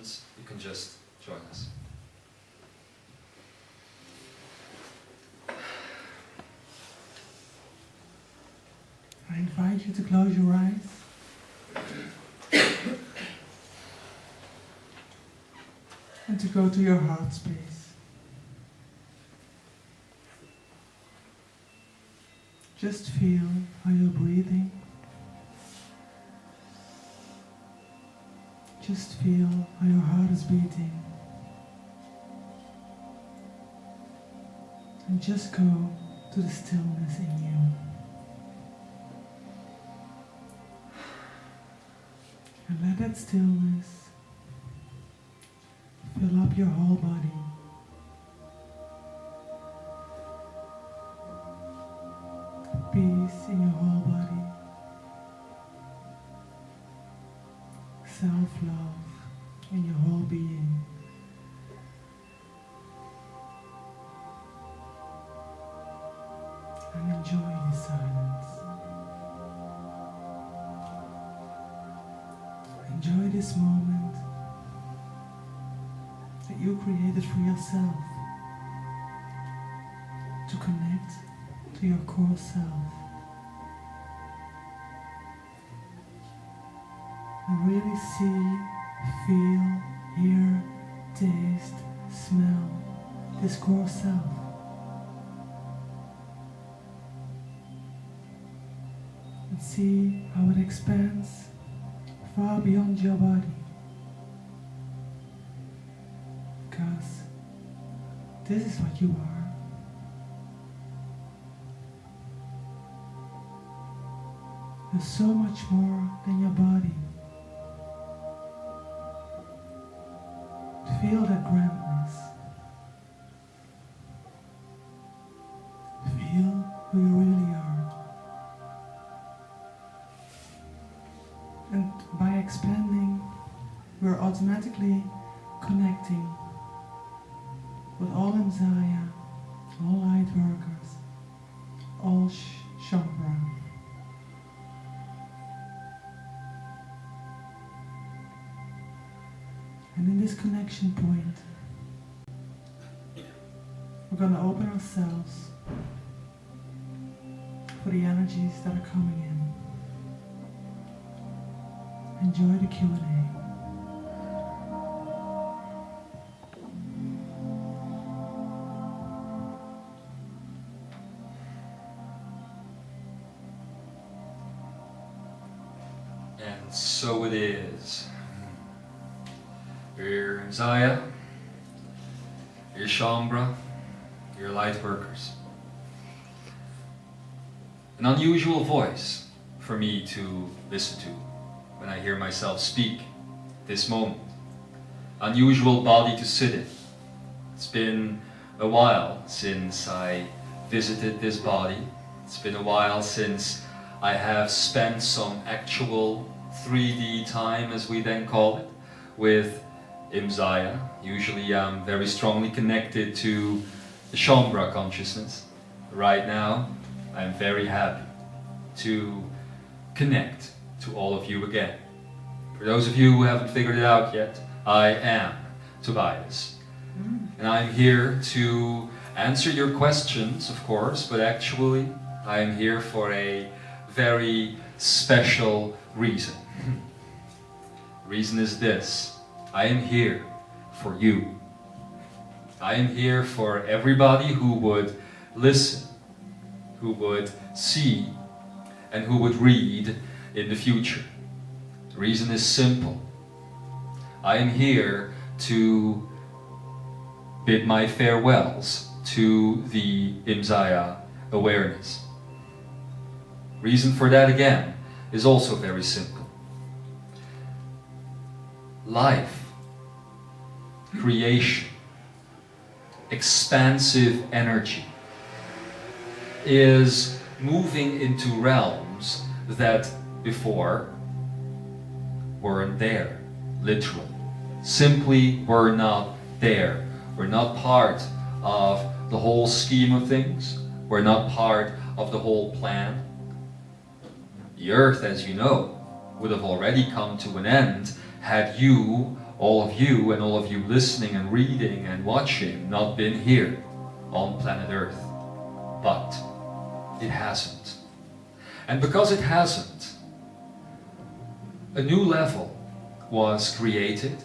questions, you can just join us. I invite you to close your eyes. And to go to your heart space. Just feel how you're breathing. Just feel how your heart is beating. And just go to the stillness in you. And let that stillness fill up your whole body. Peace in your whole body. Self-love in your whole being. And enjoy this silence. Enjoy this moment that you created for yourself to connect to your core self and really see, feel, hear, taste, smell this core self. And see how it expands far beyond your body. Because this is what you are. You're so much more than your body. Feel that grandness. Feel who you really are. And by expanding, we're automatically connecting with all Imzaia, all Lightworkers, all Shaumbra. And in this connection point, we're going to open ourselves for the energies that are coming in. Enjoy the Q&A. And so it is. Your Imzaia, your Shaumbra, your Lightworkers. An unusual voice for me to listen to when I hear myself speak this moment. Unusual body to sit in. It's been a while since I visited this body. It's been a while since I have spent some actual 3D time, as we then call it, with Imzaia. Usually I'm very strongly connected to the Shaumbra consciousness. Right now I'm very happy to connect to all of you again. For those of you who haven't figured it out yet, I am Tobias. And I'm here to answer your questions, of course, but actually I am here for a very special reason. The reason is this: I am here for you. I am here for everybody who would listen, who would see, and who would read in the future. The reason is simple. I am here to bid my farewells to the Imzaia awareness. Reason for that again is also very simple. Life, creation, expansive energy is moving into realms that before weren't there, literally. Simply were not there. We're not part of the whole scheme of things. We're not part of the whole plan. The earth, as you know, would have already come to an end had you all of you and all of you listening and reading and watching not been here on planet Earth. But it hasn't. And because it hasn't, a new level was created,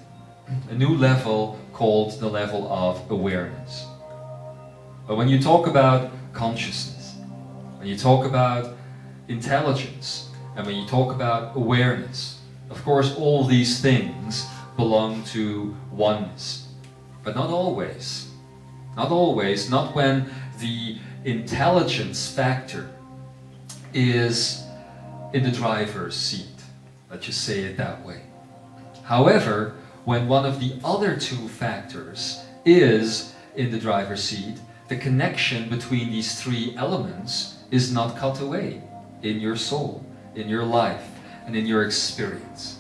a new level called the level of awareness. But when you talk about consciousness, when you talk about intelligence, and when you talk about awareness, of course all these things belong to oneness. But not always. Not always, not when the intelligence factor is in the driver's seat. Let's just say it that way. However, when one of the other two factors is in the driver's seat, the connection between these three elements is not cut away in your soul, in your life, and in your experience.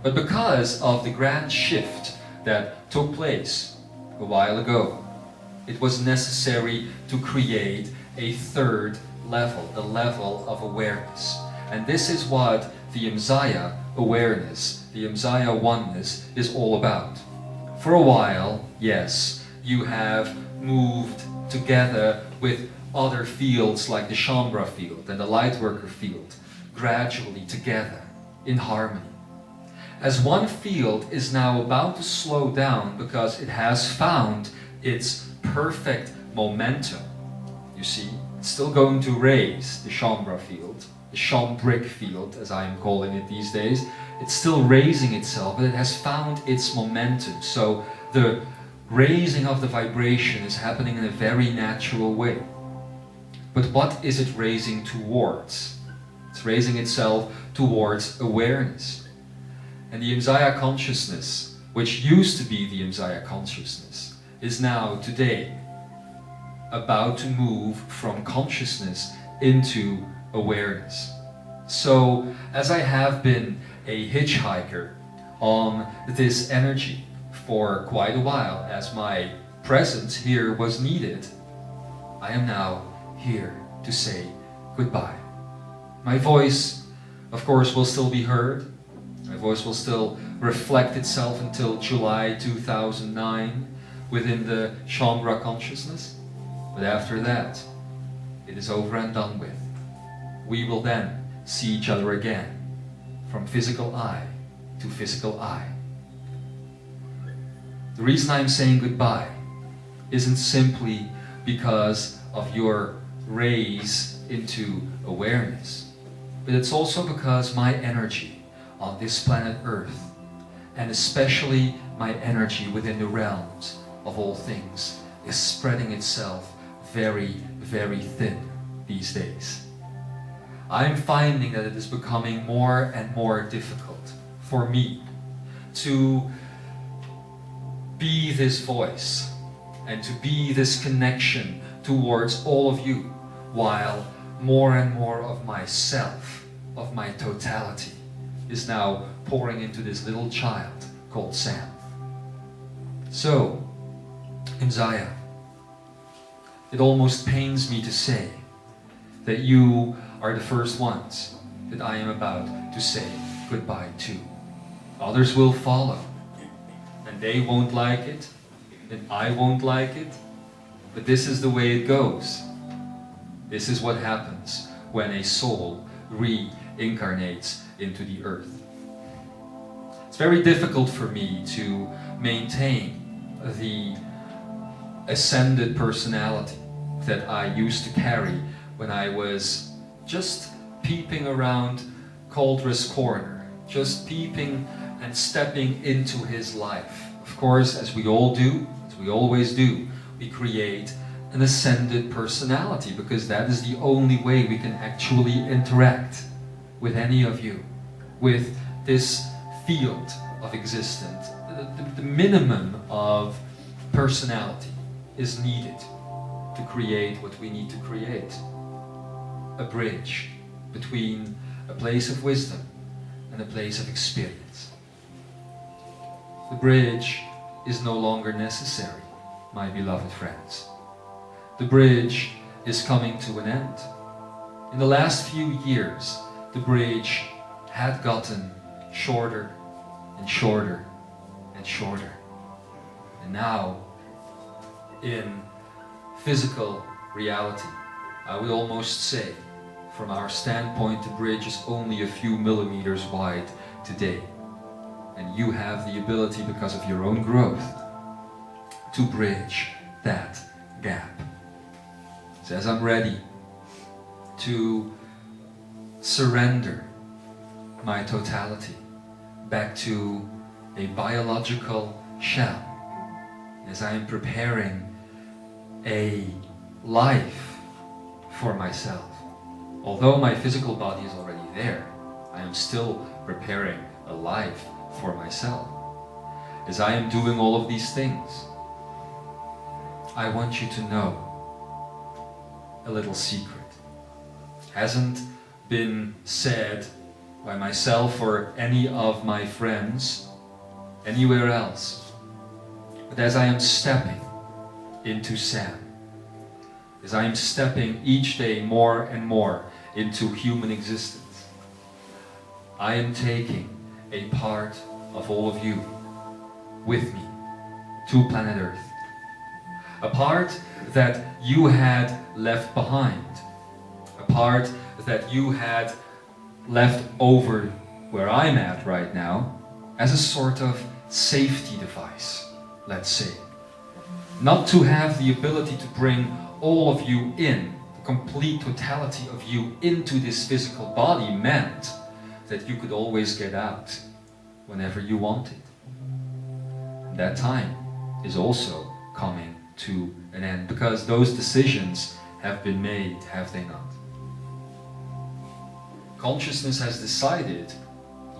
But because of the grand shift that took place a while ago, it was necessary to create a third level, the level of awareness. And this is what the Imzaia awareness, the Imzaia oneness is all about. For a while, yes, you have moved together with other fields like the Shaumbra field and the Lightworker field, gradually together in harmony. As one field is now about to slow down because it has found its perfect momentum, you see, it's still going to raise the Shaumbra field, the Shaumbric field as I am calling it these days. It's still raising itself, but it has found its momentum. So the raising of the vibration is happening in a very natural way. But what is it raising towards? It's raising itself towards awareness. And the Imzaia consciousness, which used to be the Imzaia consciousness, is now, today, about to move from consciousness into awareness. So, as I have been a hitchhiker on this energy for quite a while, as my presence here was needed, I am now here to say goodbye. My voice, of course, will still be heard. My voice will still reflect itself until July 2009 within the Shaumbra consciousness. But after that, it is over and done with. We will then see each other again, from physical eye to physical eye. The reason I'm saying goodbye isn't simply because of your raise into awareness, but it's also because my energy on this planet Earth, and especially my energy within the realms of all things, is spreading itself very, very thin these days. I'm finding that it is becoming more and more difficult for me to be this voice and to be this connection towards all of you, while more and more of myself, of my totality, is now pouring into this little child called Sam. So, Imzaia, it almost pains me to say that you are the first ones that I am about to say goodbye to. Others will follow, and they won't like it, and I won't like it, but this is the way it goes. This is what happens when a soul reincarnates into the earth. It's very difficult for me to maintain the ascended personality that I used to carry when I was just peeping around Cauldre's corner, just peeping and stepping into his life. Of course, as we all do, as we always do, we create an ascended personality, because that is the only way we can actually interact with any of you, with this field of existence. The minimum of personality is needed to create what we need to create. A bridge between a place of wisdom and a place of experience. The bridge is no longer necessary, my beloved friends. The bridge is coming to an end. In the last few years, the bridge had gotten shorter and shorter and shorter. And now, in physical reality, I would almost say, from our standpoint, the bridge is only a few millimeters wide today. And you have the ability, because of your own growth, to bridge that gap. So as I'm ready to surrender my totality back to a biological shell, as I am preparing a life for myself. Although my physical body is already there, I am still preparing a life for myself. As I am doing all of these things, I want you to know a little secret. Hasn't been said by myself or any of my friends anywhere else. But as I am stepping into Sam, as I am stepping each day more and more into human existence, I am taking a part of all of you with me to planet Earth. A part that you had left behind. A part that you had left over where I'm at right now as a sort of safety device, let's say. Not to have the ability to bring all of you in, the complete totality of you into this physical body meant that you could always get out whenever you wanted. And that time is also coming to an end, because those decisions have been made, have they not? Consciousness has decided,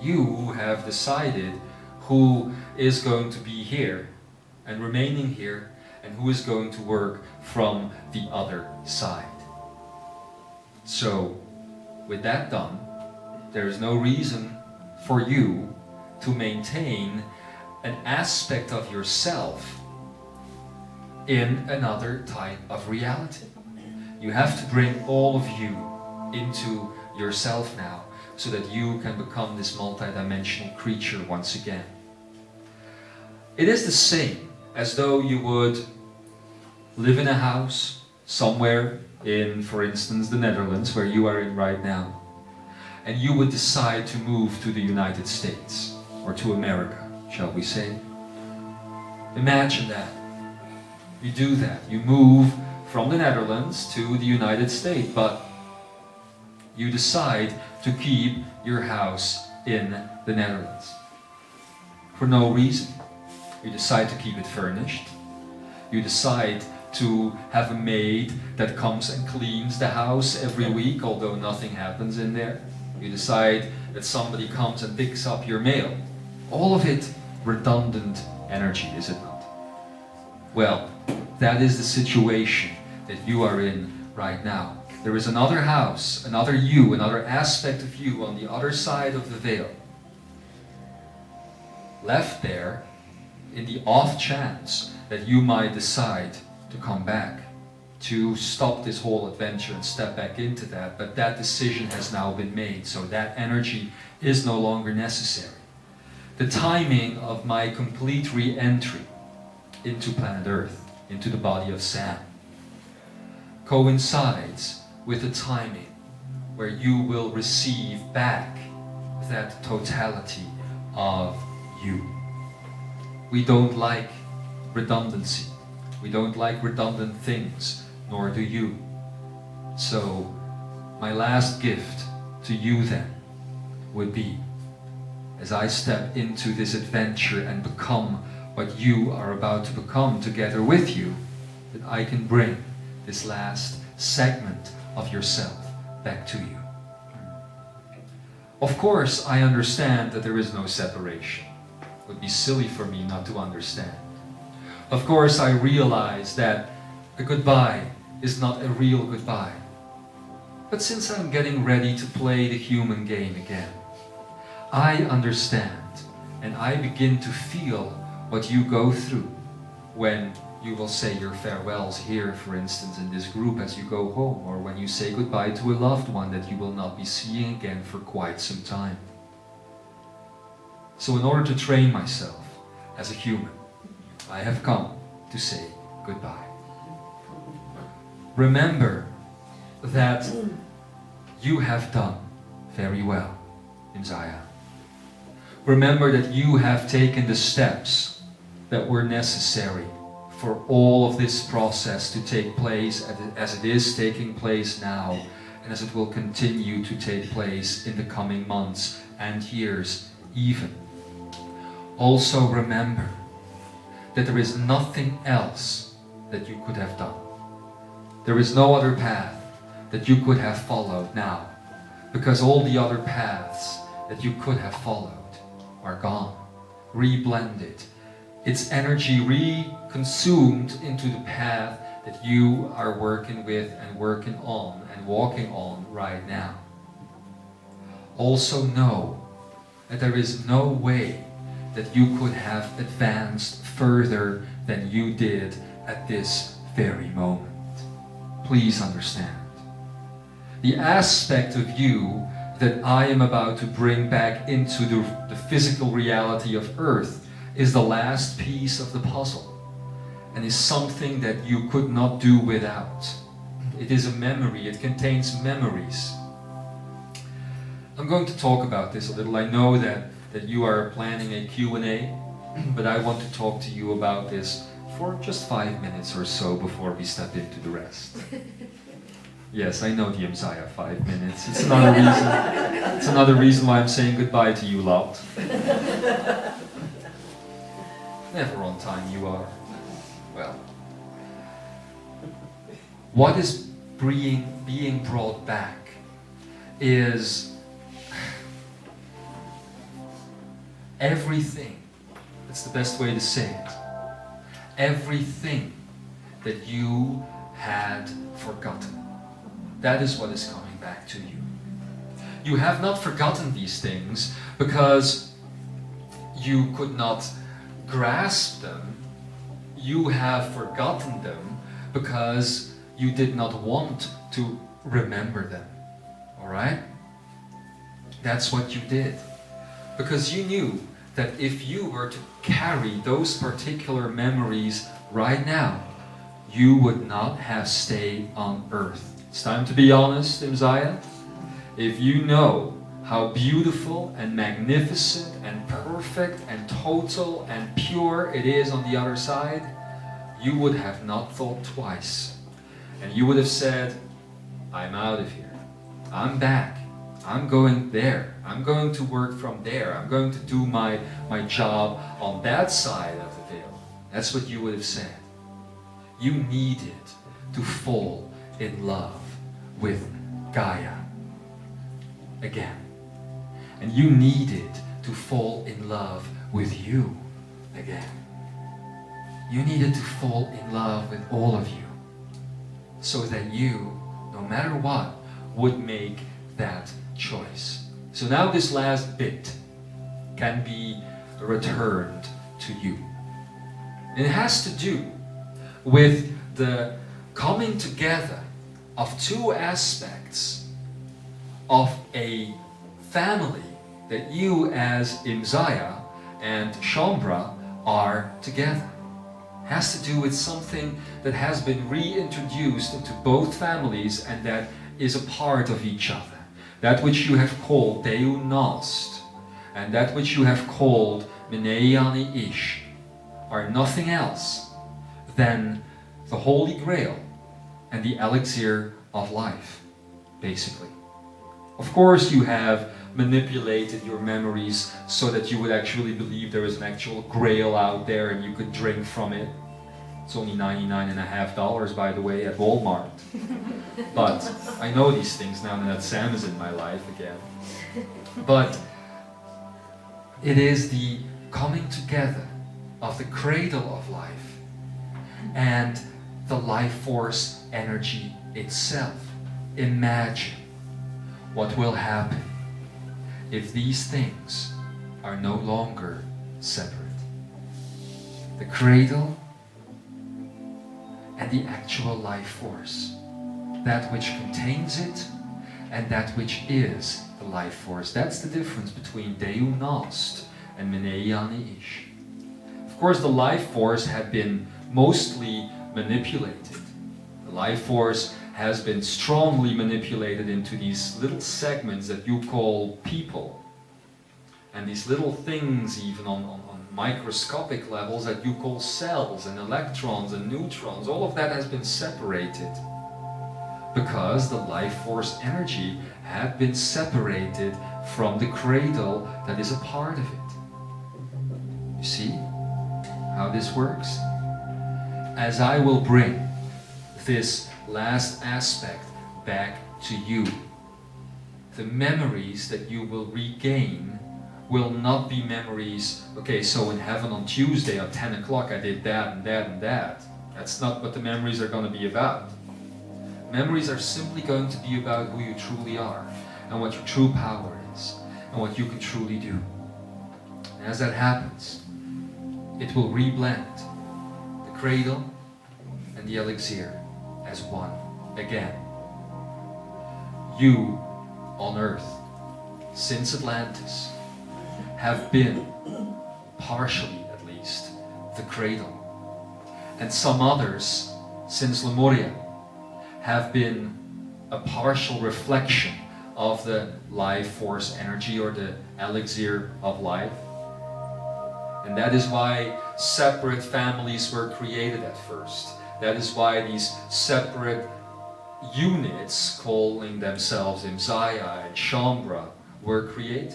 you have decided who is going to be here and remaining here, and who is going to work from the other side. So, with that done, there is no reason for you to maintain an aspect of yourself in another type of reality. You have to bring all of you into yourself now, so that you can become this multidimensional creature once again. It is the same as though you would live in a house somewhere in, for instance, the Netherlands, where you are in right now, and you would decide to move to the United States, or to America, shall we say. Imagine that. You do that. You move from the Netherlands to the United States, but you decide to keep your house in the Netherlands. For no reason. You decide to keep it furnished. You decide to have a maid that comes and cleans the house every week, although nothing happens in there. You decide that somebody comes and picks up your mail. All of it redundant energy, is it not? Well, that is the situation that you are in right now. There is another house, another you, another aspect of you on the other side of the veil. Left there in the off chance that you might decide to come back, to stop this whole adventure and step back into that, but that decision has now been made, so that energy is no longer necessary. The timing of my complete re-entry into planet Earth, into the body of Sam, coincides with the timing where you will receive back that totality of you. We don't like redundancy. We don't like redundant things, nor do you. So, my last gift to you then would be, as I step into this adventure and become what you are about to become together with you, that I can bring this last segment of yourself back to you. Of course, I understand that there is no separation. It would be silly for me not to understand. Of course, I realize that a goodbye is not a real goodbye. But since I'm getting ready to play the human game again, I understand and I begin to feel what you go through when you will say your farewells here, for instance, in this group as you go home, or when you say goodbye to a loved one that you will not be seeing again for quite some time. So in order to train myself as a human. I have come to say goodbye. Remember that you have done very well, Imzaia. Remember that you have taken the steps that were necessary for all of this process to take place as it is taking place now, and as it will continue to take place in the coming months and years even. Also remember that there is nothing else that you could have done. There is no other path that you could have followed now, because all the other paths that you could have followed are gone, reblended, its energy re-consumed into the path that you are working with and working on and walking on right now. Also know that there is no way that you could have advanced further than you did at this very moment. Please understand. The aspect of you that I am about to bring back into the physical reality of Earth is the last piece of the puzzle, and is something that you could not do without. It is a memory, it contains memories. I'm going to talk about this a little. I know that you are planning a Q&A, but I want to talk to you about this for just 5 minutes or so before we step into the rest. Yes, I know the Imzaia 5 minutes. It's another reason. It's another reason why I'm saying goodbye to you lot. Never on time you are. Well, what is being brought back is everything. That's the best way to say it. Everything that you had forgotten. That is what is coming back to you. You have not forgotten these things because you could not grasp them. You have forgotten them because you did not want to remember them. Alright? That's what you did. Because you knew that if you were to carry those particular memories right now, you would not have stayed on Earth. It's time to be honest, Imzaia. If you know how beautiful and magnificent and perfect and total and pure it is on the other side, you would have not thought twice. And you would have said, I'm out of here. I'm back. I'm going there. I'm going to work from there. I'm going to do my job on that side of the veil. That's what you would have said. You needed to fall in love with Gaia again. And you needed to fall in love with you again. You needed to fall in love with all of you, so that you, no matter what, would make that choice. So now this last bit can be returned to you. And it has to do with the coming together of two aspects of a family that you as Imzaia and Shaumbra are together. It has to do with something that has been reintroduced into both families and that is a part of each other. That which you have called Deu Gnost and that which you have called Menei'Ahni'Ish are nothing else than the Holy Grail and the Elixir of Life, basically. Of course, you have manipulated your memories so that you would actually believe there is an actual grail out there and you could drink from it. It's only $99.50, by the way, at Walmart. But I know these things now that Sam is in my life again. But it is the coming together of the cradle of life and the life force energy itself. Imagine what will happen if these things are no longer separate. The cradle and the actual life force. That which contains it and that which is the life force. That's the difference between Deu Gnost and Menei'Ahni'Ish. Of course, the life force had been mostly manipulated. The life force has been strongly manipulated into these little segments that you call people. And these little things, even on microscopic levels, that you call cells and electrons and neutrons, all of that has been separated. Because the life force energy had been separated from the cradle that is a part of it. You see how this works? As I will bring this last aspect back to you, the memories that you will regain will not be memories, okay, so in heaven on Tuesday at 10 o'clock I did that and that and that. That's not what the memories are going to be about. Memories are simply going to be about who you truly are and what your true power is and what you can truly do. And as that happens, it will reblend the cradle and the elixir as one again. You on earth, since Atlantis, have been, partially at least, the cradle. And some others, since Lemuria, have been a partial reflection of the life force energy or the elixir of life. And that is why separate families were created at first. That is why these separate units, calling themselves Imzaia and Shaumbra, were created.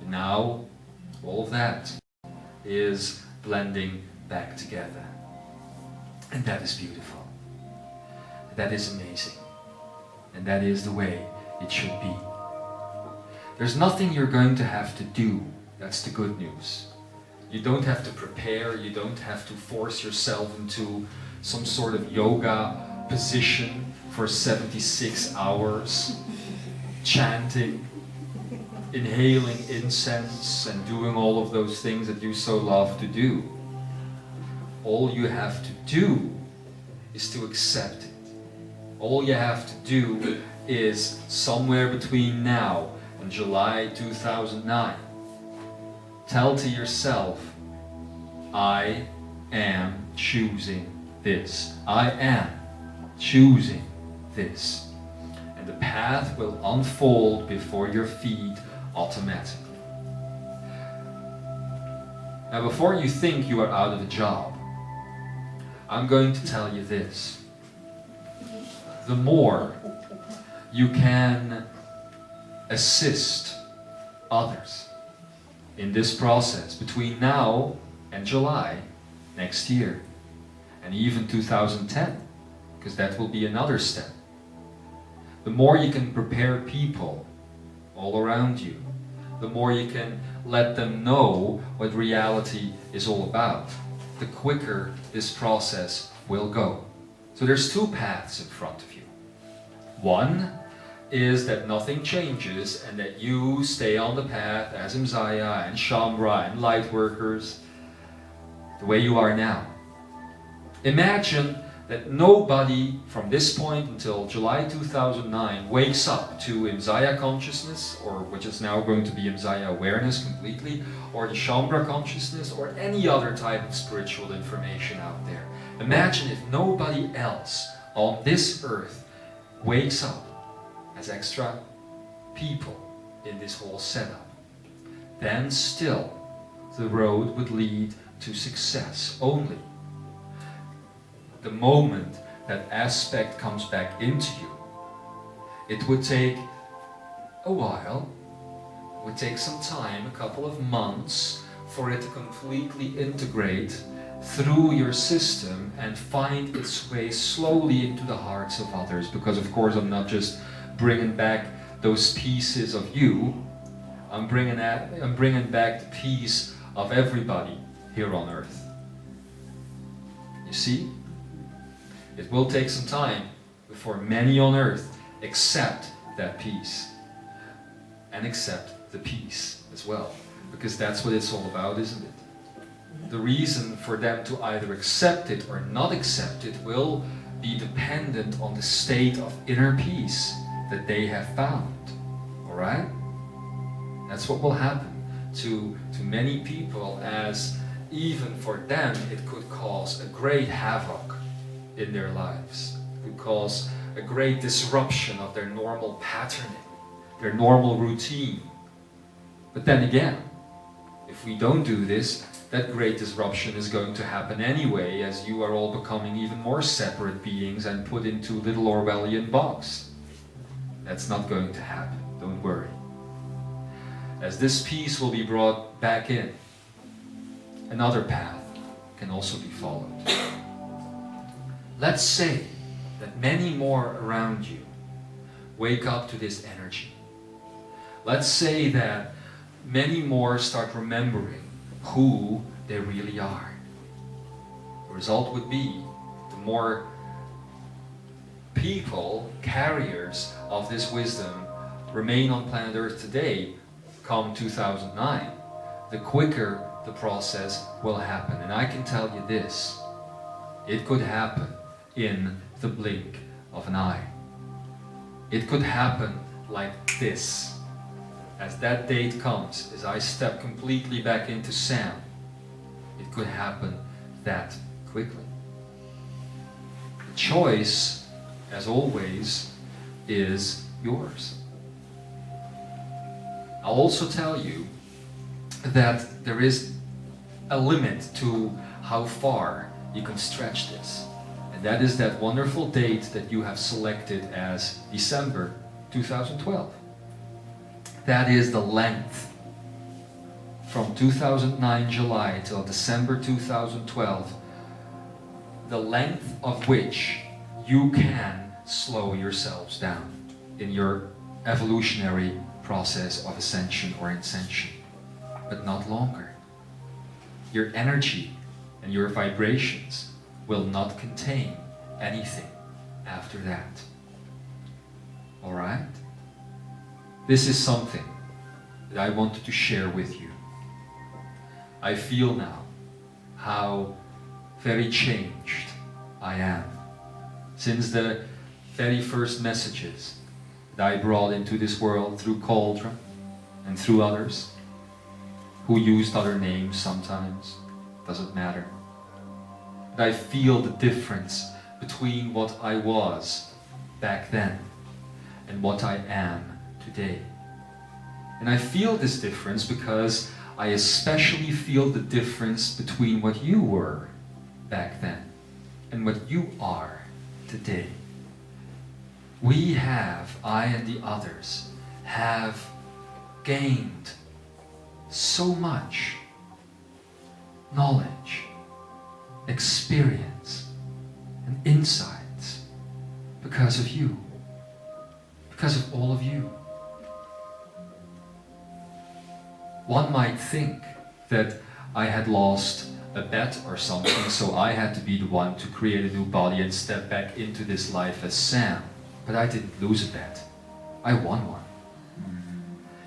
And now, all of that is blending back together. And that is beautiful. That is amazing. And that is the way it should be. There's nothing you're going to have to do. That's the good news. You don't have to prepare, you don't have to force yourself into some sort of yoga position for 76 hours, chanting, inhaling incense, and doing all of those things that you so love to do. All you have to do is to accept it. All you have to do is, somewhere between now and July 2009, tell to yourself, I am choosing this. I am choosing this. And the path will unfold before your feet automatically. Now, before you think you are out of a job, I'm going to tell you this. The more you can assist others in this process between now and July next year, and even 2010, because that will be another step. The more you can prepare people all around you, the more you can let them know what reality is all about, the quicker this process will go. So there's two paths in front of you. One is that nothing changes and that you stay on the path as Imzaia and Shaumbra and Lightworkers the way you are now. Imagine that nobody from this point until July 2009 wakes up to Imzaia consciousness, or which is now going to be Imzaia awareness completely, or the Shaumbra consciousness, or any other type of spiritual information out there. Imagine if nobody else on this earth wakes up as extra people in this whole setup. Then still the road would lead to success only. The moment that aspect comes back into you, it would take a while, it would take some time, a couple of months, for it to completely integrate through your system and find its way slowly into the hearts of others. Because of course I'm not just bringing back those pieces of you, I'm bringing back the piece of everybody here on earth. You see? It will take some time before many on earth accept that peace and accept the peace as well, because that's what it's all about, isn't it? The reason for them to either accept it or not accept it will be dependent on the state of inner peace that they have found. Alright? That's what will happen to many people as, even for them, it could cause a great havoc in their lives. It could cause a great disruption of their normal patterning, their normal routine. But then again, if we don't do this, that great disruption is going to happen anyway, as you are all becoming even more separate beings and put into little Orwellian box. That's not going to happen, don't worry. As this piece will be brought back in, another path can also be followed. Let's say that many more around you wake up to this energy. Let's say that many more start remembering who they really are. The result would be the more people, carriers of this wisdom, remain on planet Earth today, come 2009, the quicker the process will happen. And I can tell you this, it could happen in the blink of an eye. It could happen like this. As that date comes, as I step completely back into sound, it could happen that quickly. The choice, as always, is yours. I'll also tell you that there is a limit to how far you can stretch this. And that is that wonderful date that you have selected as December 2012. That is the length from 2009 July till December 2012, the length of which you can slow yourselves down in your evolutionary process of ascension or ascension, but not longer. Your energy and your vibrations will not contain anything after that. All right? This is something that I wanted to share with you. I feel now how very changed I am since the very first messages that I brought into this world through Cauldron and through others who used other names sometimes, doesn't matter. But I feel the difference between what I was back then and what I am today. And I feel this difference because I especially feel the difference between what you were back then and what you are today. We have, I and the others, have gained so much knowledge, experience, and insights because of you, because of all of you. One might think that I had lost a bet or something, so I had to be the one to create a new body and step back into this life as Sam. But I didn't lose a bet. I won one.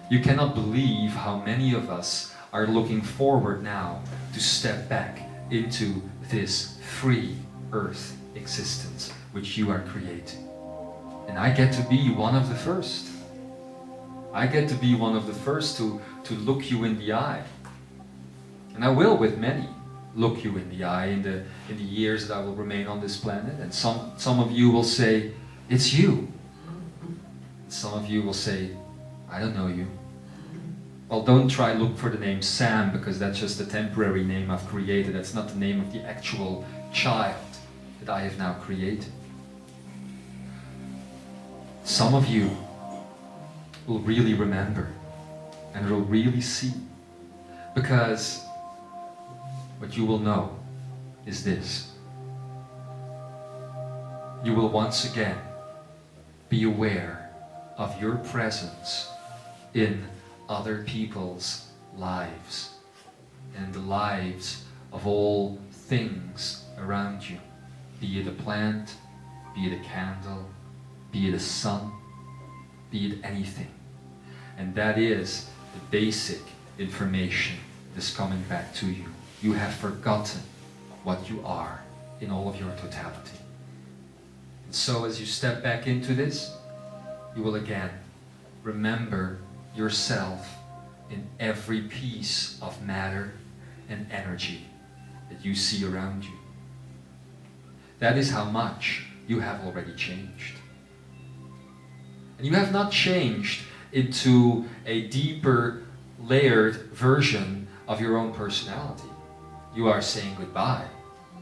You cannot believe how many of us are looking forward now to step back into this free earth existence which you are creating. And I get to be one of the first. I get to be one of the first to look you in the eye. And I will, with many, look you in the eye in the years that I will remain on this planet. And some of you will say, it's you. And some of you will say, I don't know you. Well, don't try look for the name Sam, because that's just a temporary name I've created. That's not the name of the actual child that I have now created. Some of you will really remember and will really see, because what you will know is this. You will once again be aware of your presence in other people's lives and the lives of all things around you, be it a plant, be it a candle, be it a sun, be it anything. And that is the basic information that's coming back to you. You have forgotten what you are in all of your totality. And so as you step back into this, you will again remember yourself in every piece of matter and energy that you see around you. That is how much you have already changed. And you have not changed into a deeper, layered version of your own personality. You are saying goodbye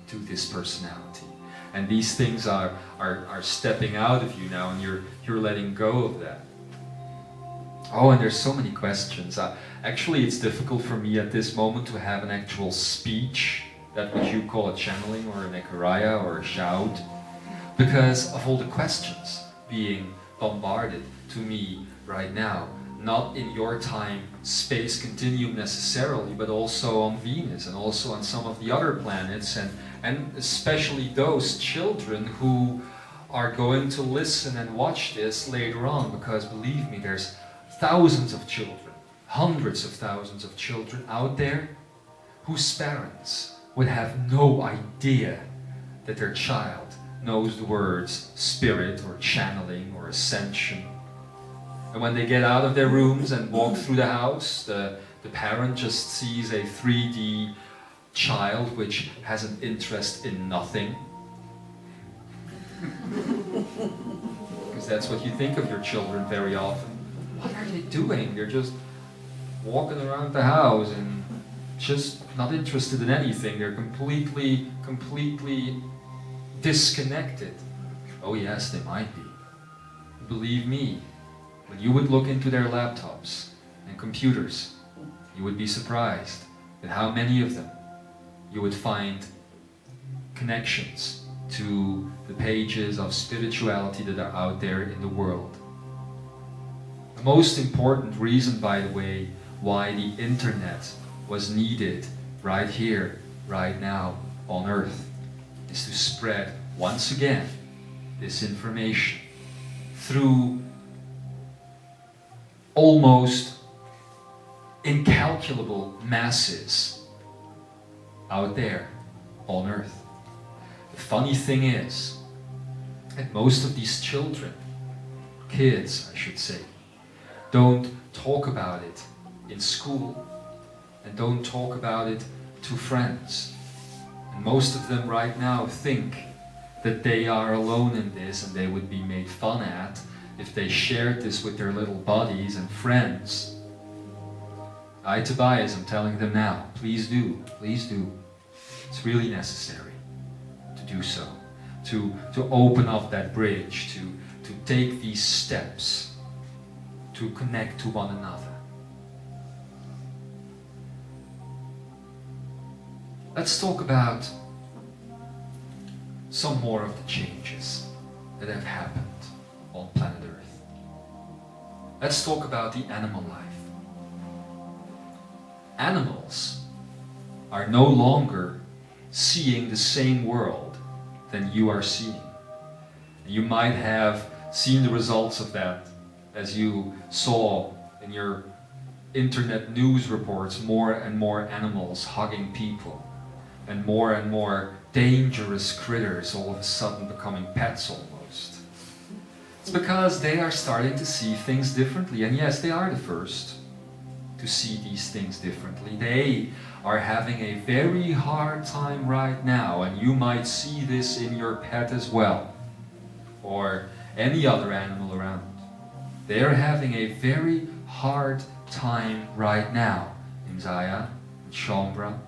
to this personality. And these things are stepping out of you now, and you're letting go of that. Oh, and there's so many questions. Actually, it's difficult for me at this moment to have an actual speech, that what you call a channeling or an ekaraya or a shout, because of all the questions being bombarded to me right now. Not in your time space continuum necessarily, but also on Venus and also on some of the other planets, and especially those children who are going to listen and watch this later on, because believe me, there's thousands of children, hundreds of thousands of children out there whose parents would have no idea that their child knows the words spirit or channeling or ascension. And when they get out of their rooms and walk through the house, the parent just sees a 3D child which has an interest in nothing. Because that's what you think of your children very often. What are they doing? They're just walking around the house and just not interested in anything. They're completely disconnected. Oh yes, they might be. Believe me, when you would look into their laptops and computers, you would be surprised at how many of them you would find connections to the pages of spirituality that are out there in the world. The most important reason, by the way, why the internet was needed right here, right now, on Earth, is to spread, once again, this information through almost incalculable masses out there on Earth. The funny thing is that most of these children, kids I should say, don't talk about it in school and don't talk about it to friends. And most of them right now think that they are alone in this and they would be made fun at if they shared this with their little buddies and friends. Tobias, I'm telling them now, please do, please do. It's really necessary to do so, to open up that bridge, to take these steps, to connect to one another. Let's talk about some more of the changes that have happened on planet Earth. Let's talk about the animal life. Animals are no longer seeing the same world than you are seeing. You might have seen the results of that as you saw in your internet news reports more and more animals hugging people and more dangerous critters all of a sudden becoming pets almost. It's because they are starting to see things differently, and yes, they are the first to see these things differently. They are having a very hard time right now, and you might see this in your pet as well, or any other animal around. They are having a very hard time right now, Imzaia and Shaumbra,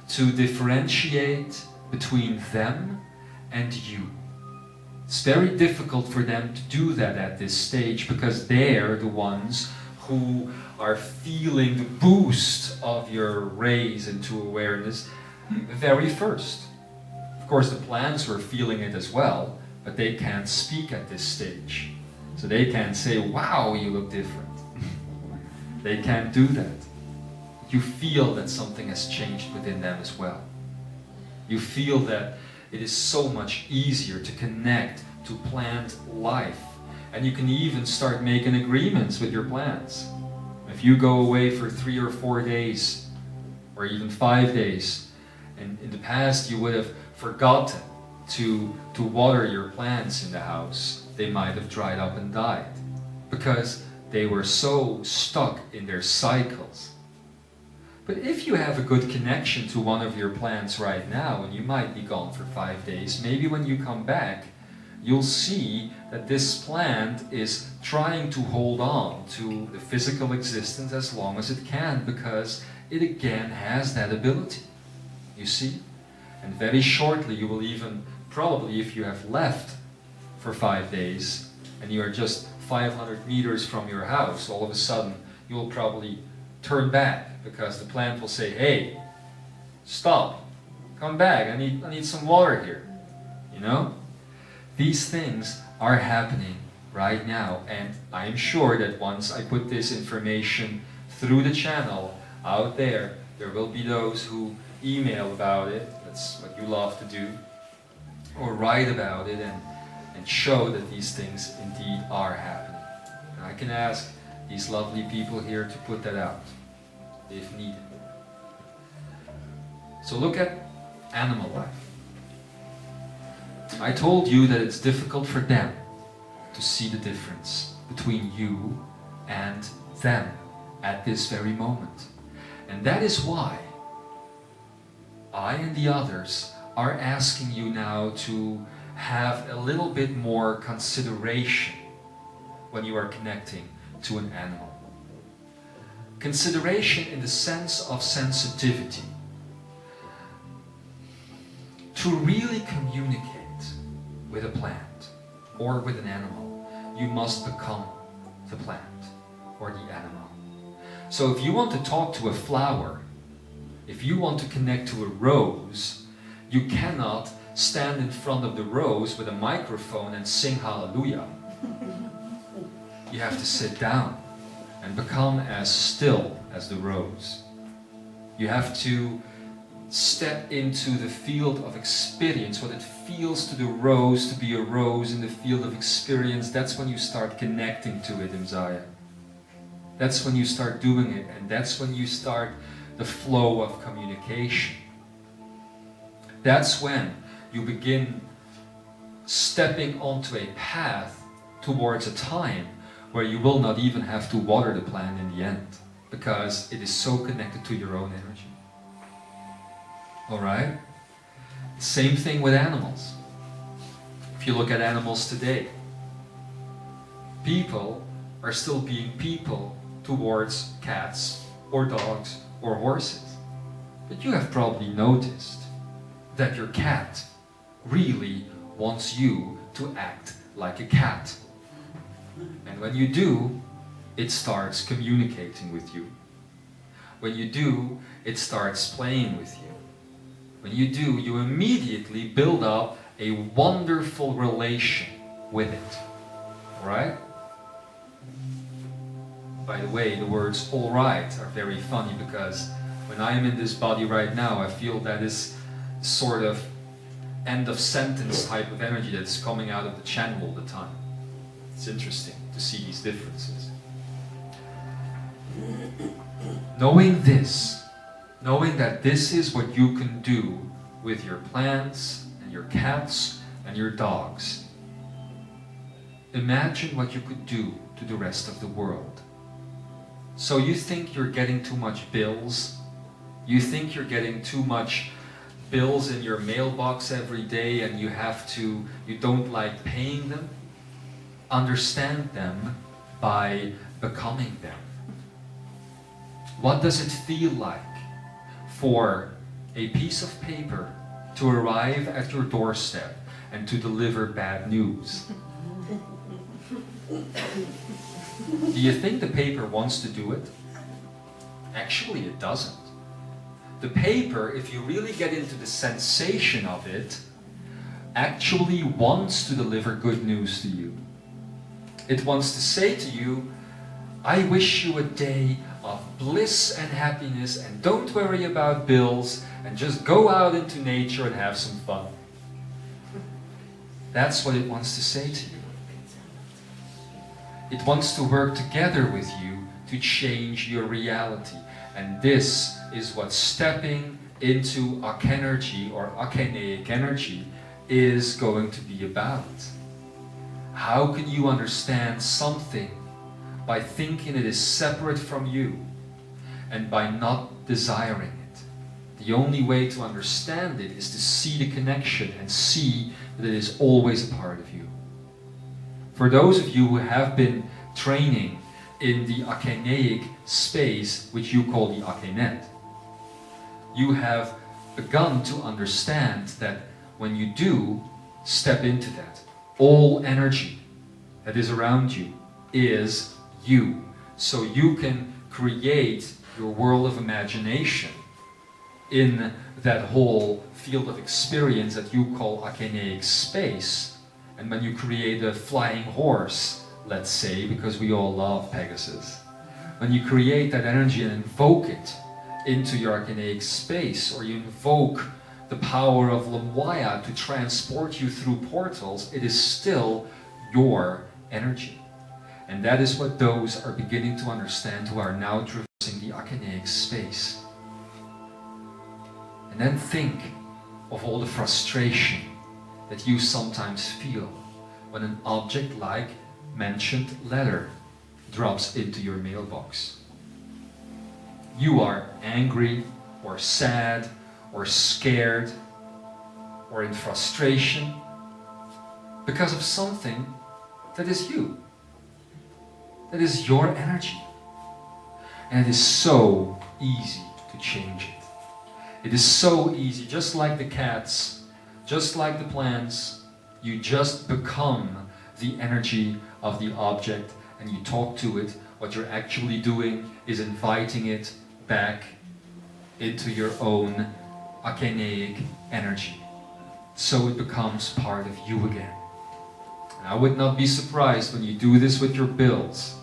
to differentiate between them and you. It's very difficult for them to do that at this stage because they're the ones who are feeling the boost of your raise into awareness very first. Of course, the plants were feeling it as well, but they can't speak at this stage. So they can't say, wow, you look different. They can't do that. You feel that something has changed within them as well. You feel that it is so much easier to connect to plant life. And you can even start making agreements with your plants. If you go away for 3 or 4 days, or even 5 days, and in the past you would have forgotten to water your plants in the house, they might have dried up and died because they were so stuck in their cycles. But if you have a good connection to one of your plants right now, and you might be gone for 5 days, maybe when you come back, you'll see that this plant is trying to hold on to the physical existence as long as it can, because it again has that ability. You see? And very shortly you will even, probably if you have left for 5 days, and you are just 500 meters from your house, all of a sudden you will probably turn back, because the plant will say, hey, stop, come back, I need some water here. You know? These things are happening right now, and I am sure that once I put this information through the channel out there, there will be those who email about it, that's what you love to do, or write about it and show that these things indeed are happening. And I can ask these lovely people here to put that out, if needed. So look at animal life. I told you that it's difficult for them to see the difference between you and them at this very moment. And that is why I and the others are asking you now to have a little bit more consideration when you are connecting to an animal. Consideration in the sense of sensitivity. To really communicate with a plant or with an animal, you must become the plant or the animal. So if you want to talk to a flower, if you want to connect to a rose, you cannot stand in front of the rose with a microphone and sing hallelujah. You have to sit down and become as still as the rose. You have to step into the field of experience, what it feels to the rose to be a rose in the field of experience. That's when you start connecting to it, Imzaia. That's when you start doing it, and that's when you start the flow of communication. That's when you begin stepping onto a path towards a time where you will not even have to water the plant in the end, because it is so connected to your own energy. Alright? Same thing with animals. If you look at animals today, people are still being people towards cats or dogs or horses. But you have probably noticed that your cat really wants you to act like a cat. And when you do, it starts communicating with you. When you do, it starts playing with you. When you do, you immediately build up a wonderful relation with it. Alright? By the way, the words alright are very funny, because when I am in this body right now, I feel that is sort of end of sentence type of energy that's coming out of the channel all the time. It's interesting to see these differences. Knowing this, knowing that this is what you can do with your plants and your cats and your dogs, imagine what you could do to the rest of the world. So you think you're getting too much bills? You think you're getting too much bills in your mailbox every day and you don't like paying them? Understand them by becoming them. What does it feel like for a piece of paper to arrive at your doorstep and to deliver bad news? Do you think the paper wants to do it? Actually, it doesn't. The paper, if you really get into the sensation of it, actually wants to deliver good news to you. It wants to say to you, I wish you a day of bliss and happiness, and don't worry about bills, and just go out into nature and have some fun. That's what it wants to say to you. It wants to work together with you to change your reality. And this is what stepping into Archenergy or Archenaic energy is going to be about. How can you understand something by thinking it is separate from you, and by not desiring it. The only way to understand it is to see the connection and see that it is always a part of you. For those of you who have been training in the Akeneic space, which you call the Akenet, you have begun to understand that when you do step into that, all energy that is around you is you. So you can create your world of imagination in that whole field of experience that you call Akeneic space. And when you create a flying horse, let's say, because we all love Pegasus, when you create that energy and invoke it into your Akeneic space, or you invoke the power of Lemwaya to transport you through portals, it is still your energy. And that is what those are beginning to understand who are now traversing the Akeneic space. And then think of all the frustration that you sometimes feel when an object like mentioned letter drops into your mailbox. You are angry or sad or scared or in frustration because of something that is you. That is your energy. And it is so easy to change it. It is so easy, just like the cats, just like the plants, you just become the energy of the object and you talk to it. What you're actually doing is inviting it back into your own Akeneic energy. So it becomes part of you again. And I would not be surprised when you do this with your bills.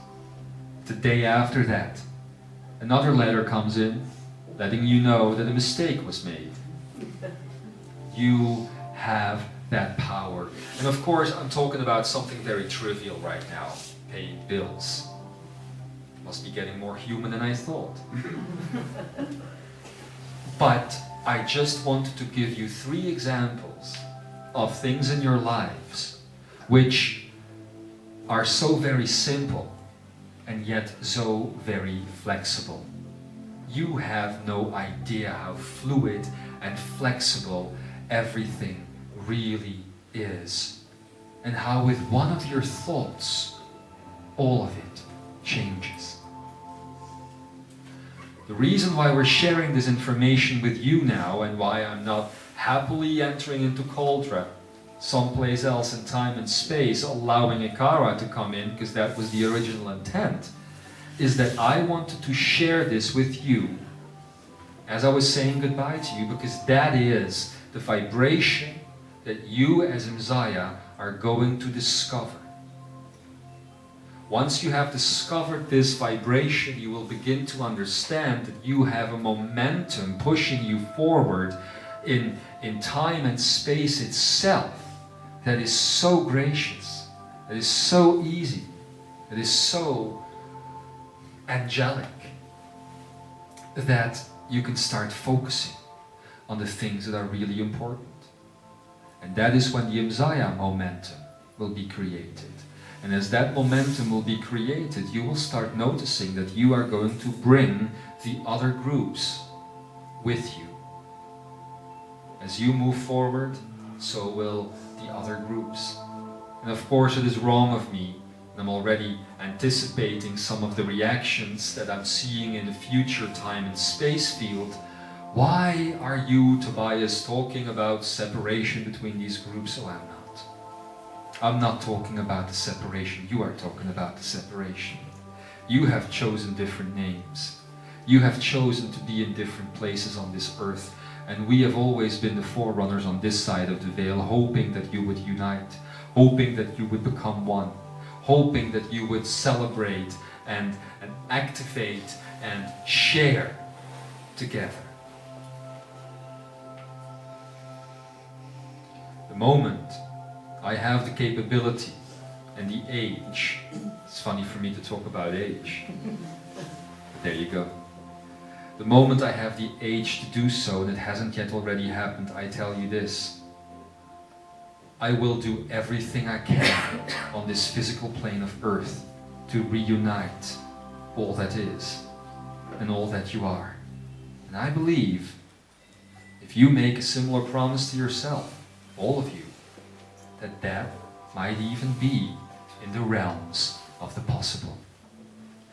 The day after that, another letter comes in letting you know that a mistake was made. You have that power. And of course, I'm talking about something very trivial right now, paying bills. Must be getting more human than I thought. But I just wanted to give you 3 examples of things in your lives which are so very simple and yet so very flexible. You have no idea how fluid and flexible everything really is, and how with one of your thoughts, all of it changes. The reason why we're sharing this information with you now, and why I'm not happily entering into Cauldre, someplace else in time and space, allowing Ikara to come in, because that was the original intent, is that I wanted to share this with you as I was saying goodbye to you, because that is the vibration that you as Imzaia are going to discover. Once you have discovered this vibration, you will begin to understand that you have a momentum pushing you forward in time and space itself that is so gracious, that is so easy, that is so angelic, that you can start focusing on the things that are really important. And that is when the Imzaia momentum will be created. And as that momentum will be created, you will start noticing that you are going to bring the other groups with you. As you move forward, so will the other groups. And of course it is wrong of me, and I'm already anticipating some of the reactions that I'm seeing in the future time and space field. Why are you, Tobias, talking about separation between these groups? Oh, I'm not. I'm not talking about the separation. You are talking about the separation. You have chosen different names. You have chosen to be in different places on this earth. And we have always been the forerunners on this side of the veil, hoping that you would unite, hoping that you would become one, hoping that you would celebrate and activate and share together. The moment I have the capability and the age, it's funny for me to talk about age, but there you go. The moment I have the age to do so, and it hasn't yet already happened, I tell you this: I will do everything I can on this physical plane of earth to reunite all that is and all that you are. And I believe if you make a similar promise to yourself, all of you, that might even be in the realms of the possible.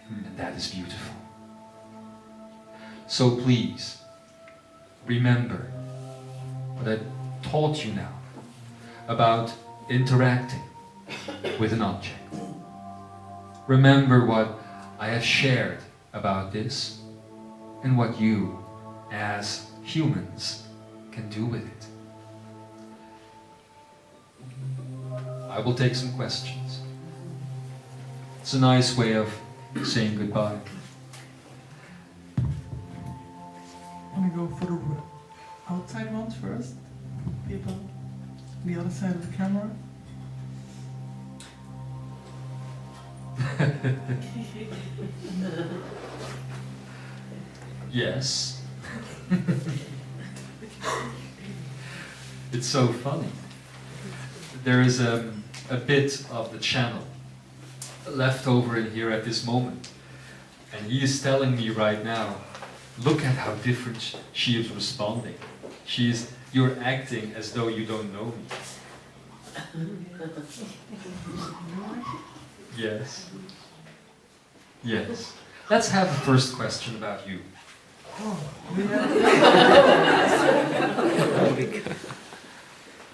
And that is beautiful. So please, remember what I taught you now about interacting with an object. Remember what I have shared about this and what you, as humans, can do with it. I will take some questions. It's a nice way of saying goodbye. Want to go for the outside ones first? People on the other side of the camera? Yes. It's so funny. There is a bit of the channel left over in here at this moment. And he is telling me right now, look at how different she is responding. You're acting as though you don't know me. Yes. Yes. Let's have a first question about you.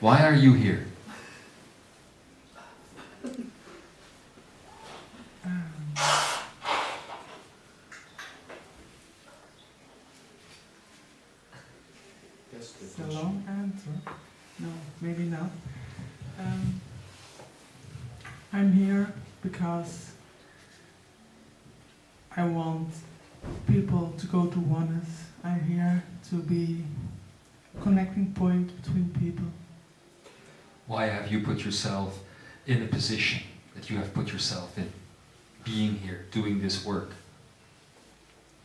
Why are you here? It's a long answer. No, maybe not. I'm here because I want people to go to oneness. I'm here to be a connecting point between people. Why have you put yourself in a position that you have put yourself in? Being here, doing this work.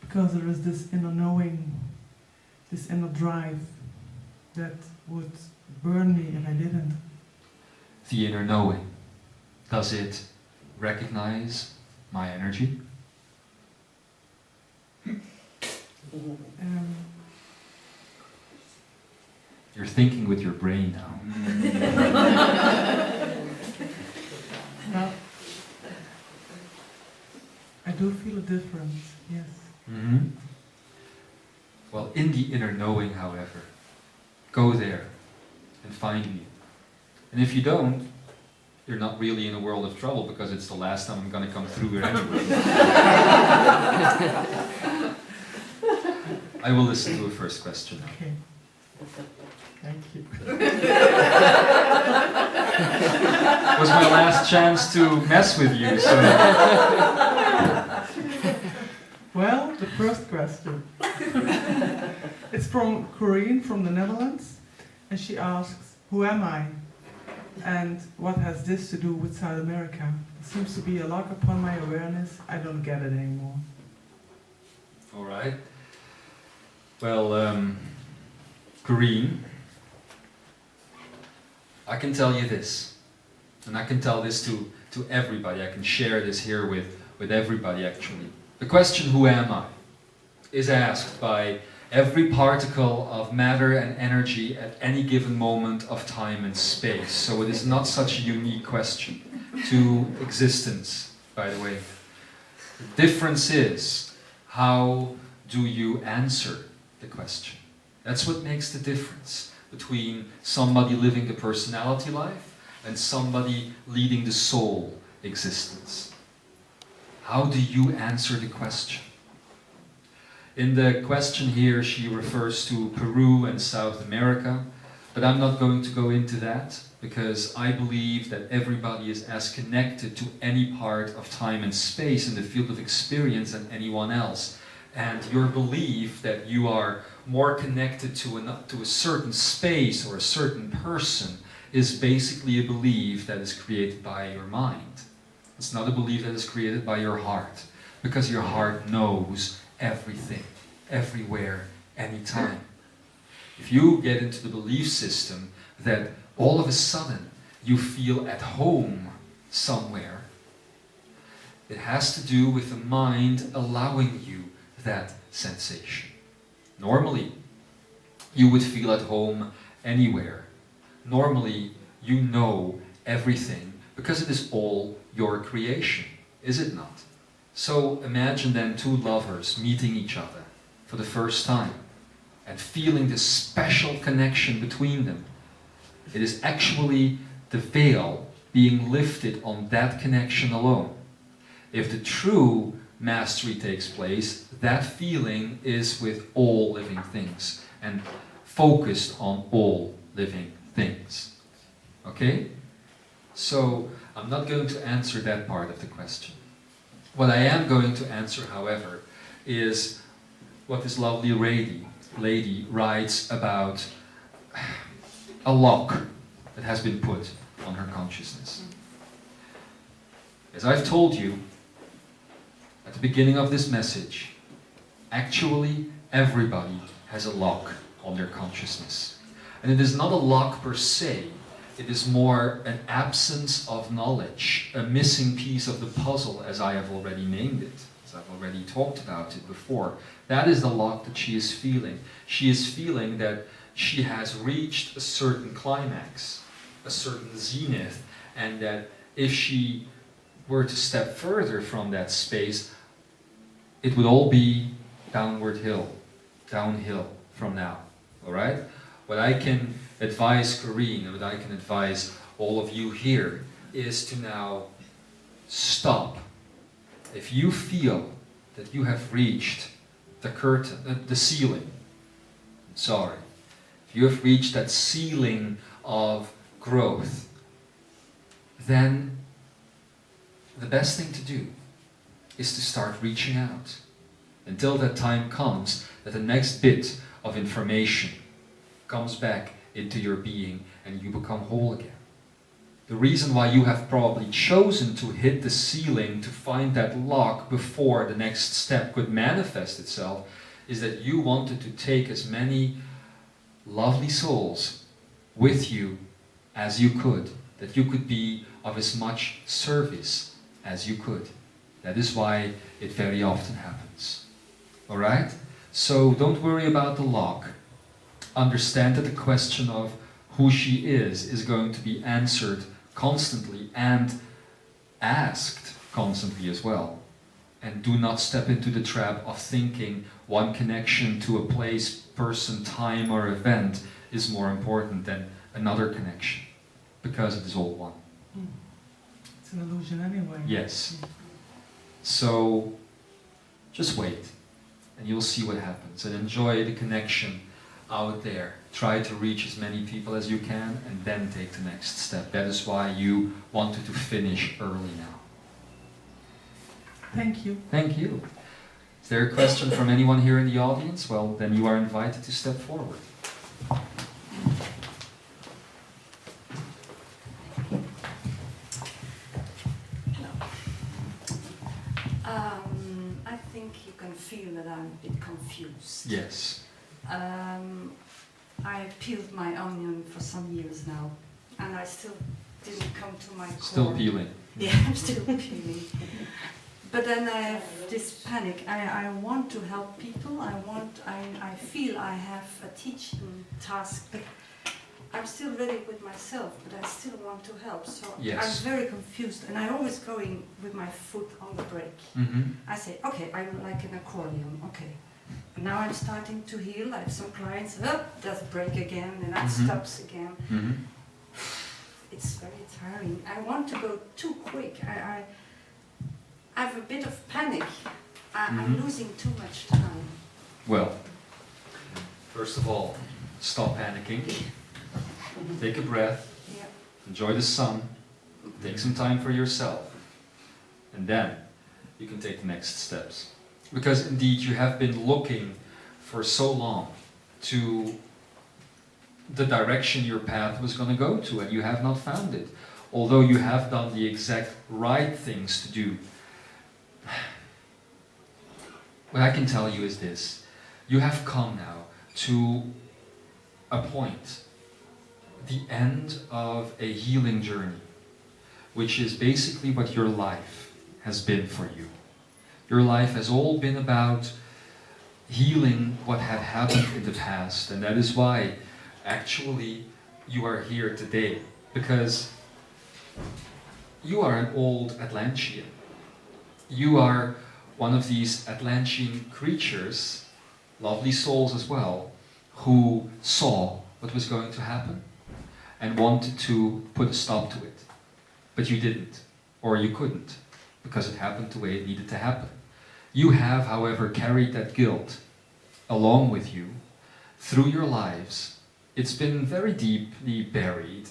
Because there is this inner knowing, this inner drive that would burn me if I didn't. The inner knowing, does it recognize my energy? You're thinking with your brain now. Well, I do feel a difference, yes. Mm-hmm. Well, in the inner knowing, however, go there and find me. And if you don't, you're not really in a world of trouble, because it's the last time I'm going to come through here anyway. I will listen to a first question now. Okay. Thank you. It was my last chance to mess with you, so... Well, the first question. It's from Kryon from the Netherlands, and she asks, who am I? And what has this to do with South America? It seems to be a lock upon my awareness. I don't get it anymore. All right. Well, Kryon, I can tell you this, and I can tell this to everybody. I can share this here with everybody, actually. The question, who am I, is asked by every particle of matter and energy at any given moment of time and space. So it is not such a unique question to existence, by the way. The difference is, how do you answer the question? That's what makes the difference between somebody living the personality life and somebody leading the soul existence. How do you answer the question? In the question here, she refers to Peru and South America, but I'm not going to go into that, because I believe that everybody is as connected to any part of time and space in the field of experience than anyone else. And your belief that you are more connected to a certain space or a certain person is basically a belief that is created by your mind. It's not a belief that is created by your heart, because your heart knows everything, everywhere, anytime. If you get into the belief system that all of a sudden you feel at home somewhere, it has to do with the mind allowing you that sensation. Normally, you would feel at home anywhere. Normally, you know everything because it is all your creation, is it not? So imagine then two lovers meeting each other for the first time and feeling this special connection between them. It is actually the veil being lifted on that connection alone. If the true mastery takes place, that feeling is with all living things and focused on all living things. Okay? So, I'm not going to answer that part of the question. What I am going to answer, however, is what this lovely lady writes about a lock that has been put on her consciousness. As I've told you at the beginning of this message, actually everybody has a lock on their consciousness. And it is not a lock per se, it is more an absence of knowledge, a missing piece of the puzzle, as I have already named it, as I've already talked about it before. That is the lock that she is feeling. She is feeling that she has reached a certain climax, a certain zenith, and that if she were to step further from that space, it would all be downhill from now. Alright? What I can advise Kryon and what I can advise all of you here is to now stop. If you feel that you have reached the curtain, the ceiling, sorry, if you have reached that ceiling of growth, then the best thing to do is to start reaching out until that time comes that the next bit of information comes back into your being and you become whole again. The reason why you have probably chosen to hit the ceiling to find that lock before the next step could manifest itself is that you wanted to take as many lovely souls with you as you could, that you could be of as much service as you could. That is why it very often happens. Alright? So don't worry about the lock. Understand that the question of who she is going to be answered constantly and asked constantly as well. And do not step into the trap of thinking one connection to a place, person, time or event is more important than another connection, because it is all one. It's an illusion anyway. Yes. So just wait and you'll see what happens and enjoy the connection out there. Try to reach as many people as you can and then take the next step. That is why you wanted to finish early now. Thank you. Thank you. Is there a question from anyone here in the audience? Well, then you are invited to step forward. I think you can feel that I'm a bit confused. Yes. I peeled my onion for some years now, and I still didn't come to my core. Still peeling. Yeah, I'm still peeling. But then I have this panic. I want to help people. I feel I have a teaching task, but I'm still ready with myself, but I still want to help. So Yes. I'm very confused, and I always go in with my foot on the brake. Mm-hmm. I say, okay, I'm like an accordion, okay. Now I'm starting to heal. I have some clients, does break again, and that stops again. Mm-hmm. It's very tiring. I want to go too quick. I have a bit of panic. I'm losing too much time. Well, first of all, stop panicking. Take a breath. Yeah. Enjoy the sun. Take some time for yourself. And then you can take the next steps. Because indeed you have been looking for so long to the direction your path was going to go to, and you have not found it. Although you have done the exact right things to do. What I can tell you is this. You have come now to a point, the end of a healing journey, which is basically what your life has been for you. Your life has all been about healing what had happened in the past. And that is why actually you are here today, because you are an old Atlantean. You are one of these Atlantean creatures, lovely souls as well, who saw what was going to happen and wanted to put a stop to it. But you didn't, or you couldn't, because it happened the way it needed to happen. You have, however, carried that guilt along with you through your lives. It's been very deeply buried.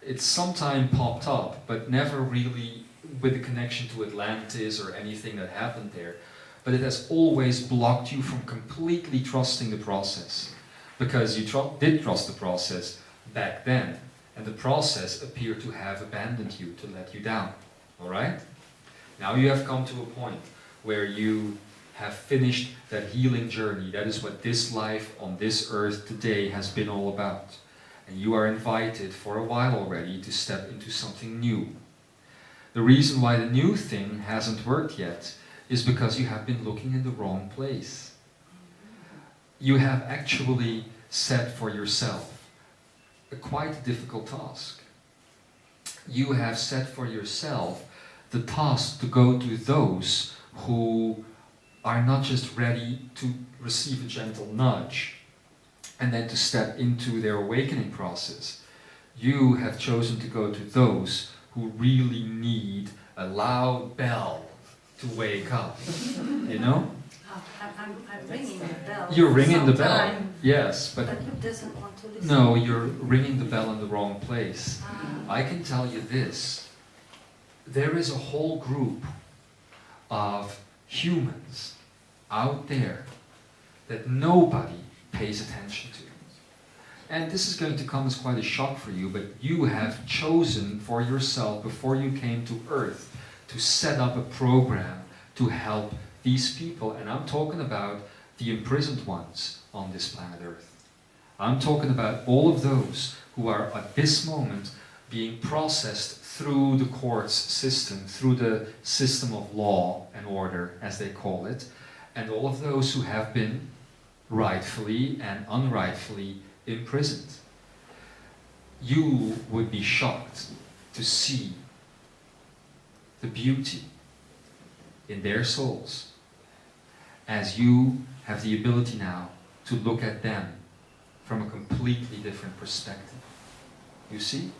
It's sometimes popped up, but never really with a connection to Atlantis or anything that happened there. But it has always blocked you from completely trusting the process, because you did trust the process back then, and the process appeared to have abandoned you, to let you down. All right? Now you have come to a point where you have finished that healing journey. That is what this life on this earth today has been all about. And you are invited for a while already to step into something new. The reason why the new thing hasn't worked yet is because you have been looking in the wrong place. You have actually set for yourself a quite difficult task. You have set for yourself the task to go to those who are not just ready to receive a gentle nudge and then to step into their awakening process. You have chosen to go to those who really need a loud bell to wake up, you know? I'm ringing the bell. You're ringing the for some bell, time, yes, but he doesn't want to listen. no, you're ringing the bell in the wrong place. I can tell you this, there is a whole group of humans out there that nobody pays attention to. And this is going to come as quite a shock for you, but you have chosen for yourself, before you came to Earth, to set up a program to help these people. And I'm talking about the imprisoned ones on this planet Earth. I'm talking about all of those who are at this moment being processed through the courts system, through the system of law and order, as they call it, and all of those who have been rightfully and unrightfully imprisoned. You would be shocked to see the beauty in their souls as you have the ability now to look at them from a completely different perspective. You see?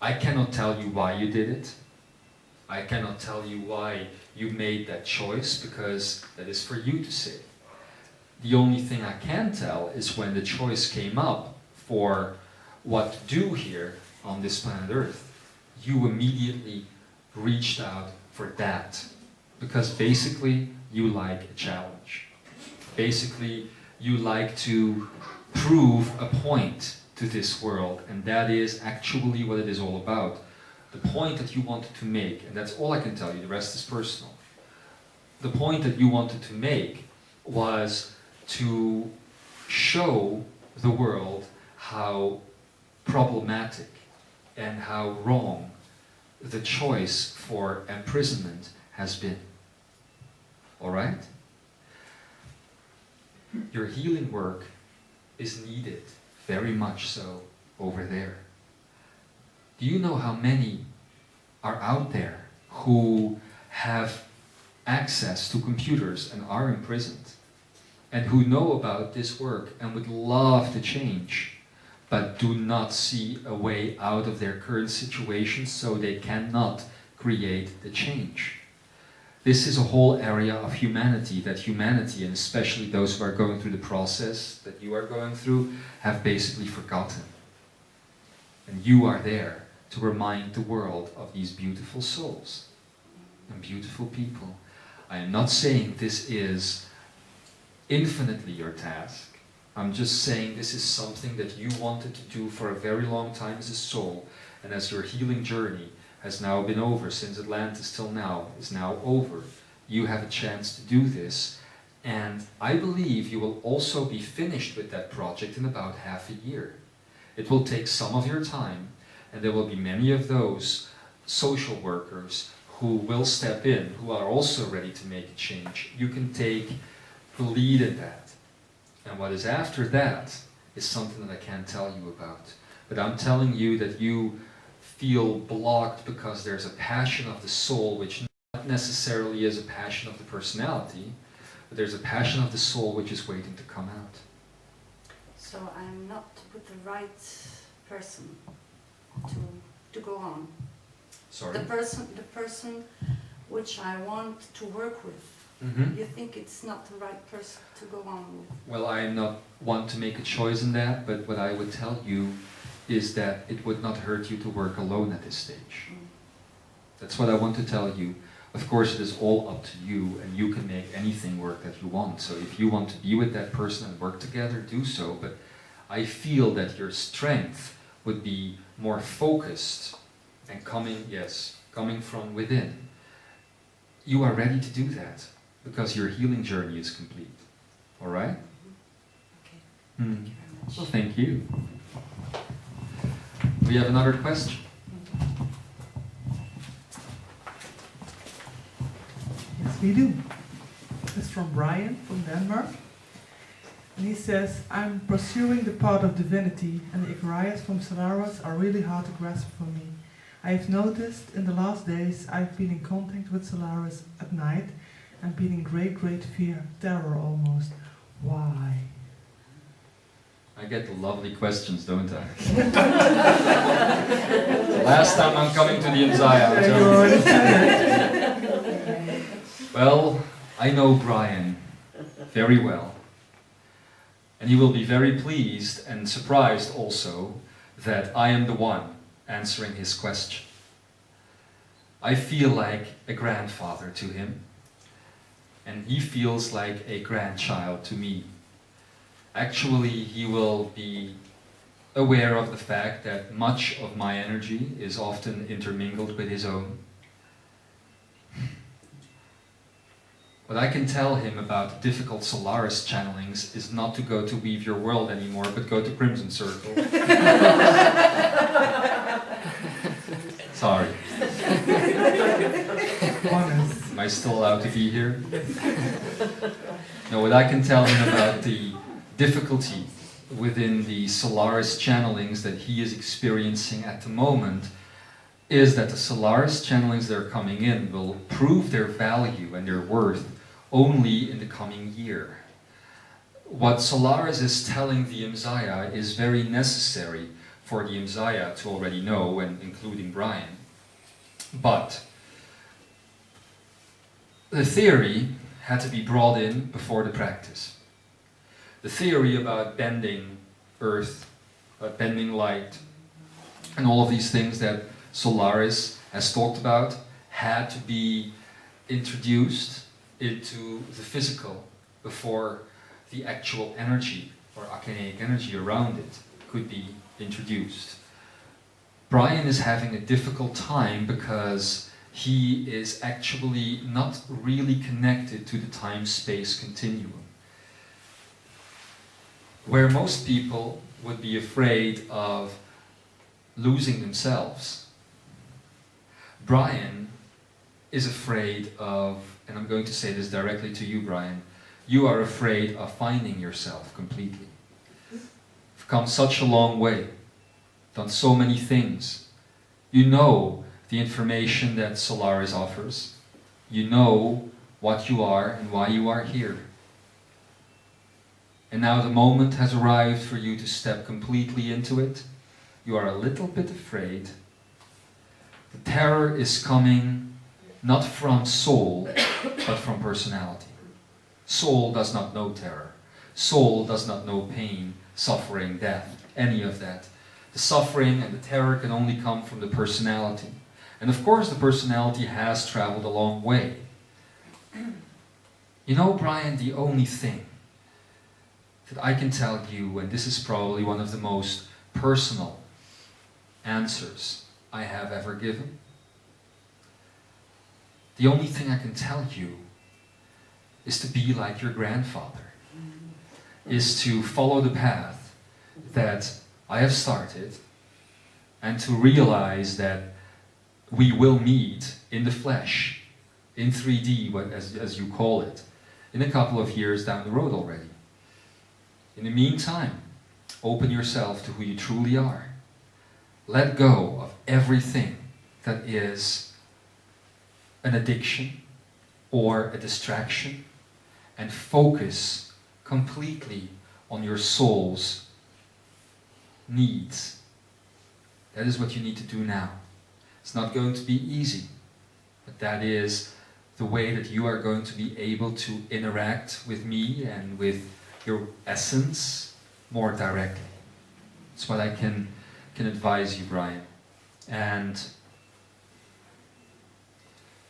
I cannot tell you why you did it. I cannot tell you why you made that choice, because that is for you to say. The only thing I can tell is when the choice came up for what to do here on this planet Earth, you immediately reached out for that. Because basically, you like a challenge. Basically, you like to prove a point to this world, and that is actually what it is all about. The point that you wanted to make, and that's all I can tell you, the rest is personal. The point that you wanted to make was to show the world how problematic and how wrong the choice for imprisonment has been. All right? Your healing work is needed, very much so, over there. Do you know how many are out there who have access to computers and are imprisoned, and who know about this work and would love to change, but do not see a way out of their current situation, so they cannot create the change? This is a whole area of humanity that humanity, and especially those who are going through the process that you are going through, have basically forgotten. And you are there to remind the world of these beautiful souls and beautiful people. I am not saying this is infinitely your task. I'm just saying this is something that you wanted to do for a very long time as a soul, and as your healing journey has now been over since Atlantis till now, is now over, you have a chance to do this, and I believe you will also be finished with that project in about half a year. It will take some of your time, and there will be many of those social workers who will step in, who are also ready to make a change. You can take lead in that. And what is after that is something that I can't tell you about. But I'm telling you that you feel blocked because there's a passion of the soul, which not necessarily is a passion of the personality, but there's a passion of the soul which is waiting to come out. So I'm not with the right person to go on. Sorry? The person which I want to work with. Mm-hmm. You think it's not the right person to go on with? Well, I am not one to make a choice in that, but what I would tell you is that it would not hurt you to work alone at this stage. That's what I want to tell you. Of course, it is all up to you, and you can make anything work that you want. So if you want to be with that person and work together, do so. But I feel that your strength would be more focused and coming from within. You are ready to do that because your healing journey is complete. All right? Okay. Hmm. Thank you very much. Well, thank you. We have another question. Yes, we do. It's from Brian from Denmark. And he says, I'm pursuing the path of divinity, and the Icarus from Solaris are really hard to grasp for me. I have noticed in the last days I've been in contact with Solaris at night and been in great fear, terror almost. Why? I get the lovely questions, don't I? The last time I'm coming to the Imzaia, I'm telling you. Well, I know Brian very well. And he will be very pleased and surprised also that I am the one answering his question. I feel like a grandfather to him, and he feels like a grandchild to me. Actually, he will be aware of the fact that much of my energy is often intermingled with his own. What I can tell him about difficult Solaris channelings is not to go to Weave Your World anymore, but go to Crimson Circle. Sorry. Am I still allowed to be here? No, what I can tell him about the difficulty within the Solaris channelings that he is experiencing at the moment is that the Solaris channelings that are coming in will prove their value and their worth only in the coming year. What Solaris is telling the Imzaia is very necessary for the Imzaia to already know, and including Brian. But the theory had to be brought in before the practice. The theory about bending earth, about bending light, and all of these things that Solaris has talked about had to be introduced into the physical before the actual energy or arcanic energy around it could be introduced. Brian is having a difficult time because he is actually not really connected to the time-space continuum. Where most people would be afraid of losing themselves, Brian is afraid of, and I'm going to say this directly to you, Brian, you are afraid of finding yourself completely. You've come such a long way, done so many things. You know the information that Solaris offers. You know what you are and why you are here. And now the moment has arrived for you to step completely into it. You are a little bit afraid. The terror is coming not from soul, but from personality. Soul does not know terror. Soul does not know pain, suffering, death, any of that. The suffering and the terror can only come from the personality. And of course the personality has traveled a long way. You know, Brian, the only thing that I can tell you, and this is probably one of the most personal answers I have ever given, the only thing I can tell you is to be like your grandfather, is to follow the path that I have started, and to realize that we will meet in the flesh, in 3D, as you call it, in a couple of years down the road already. In the meantime, open yourself to who you truly are. Let go of everything that is an addiction or a distraction, and focus completely on your soul's needs. That is what you need to do now. It's not going to be easy, but that is the way that you are going to be able to interact with me and with your essence more directly. It's what I can advise you, Brian. And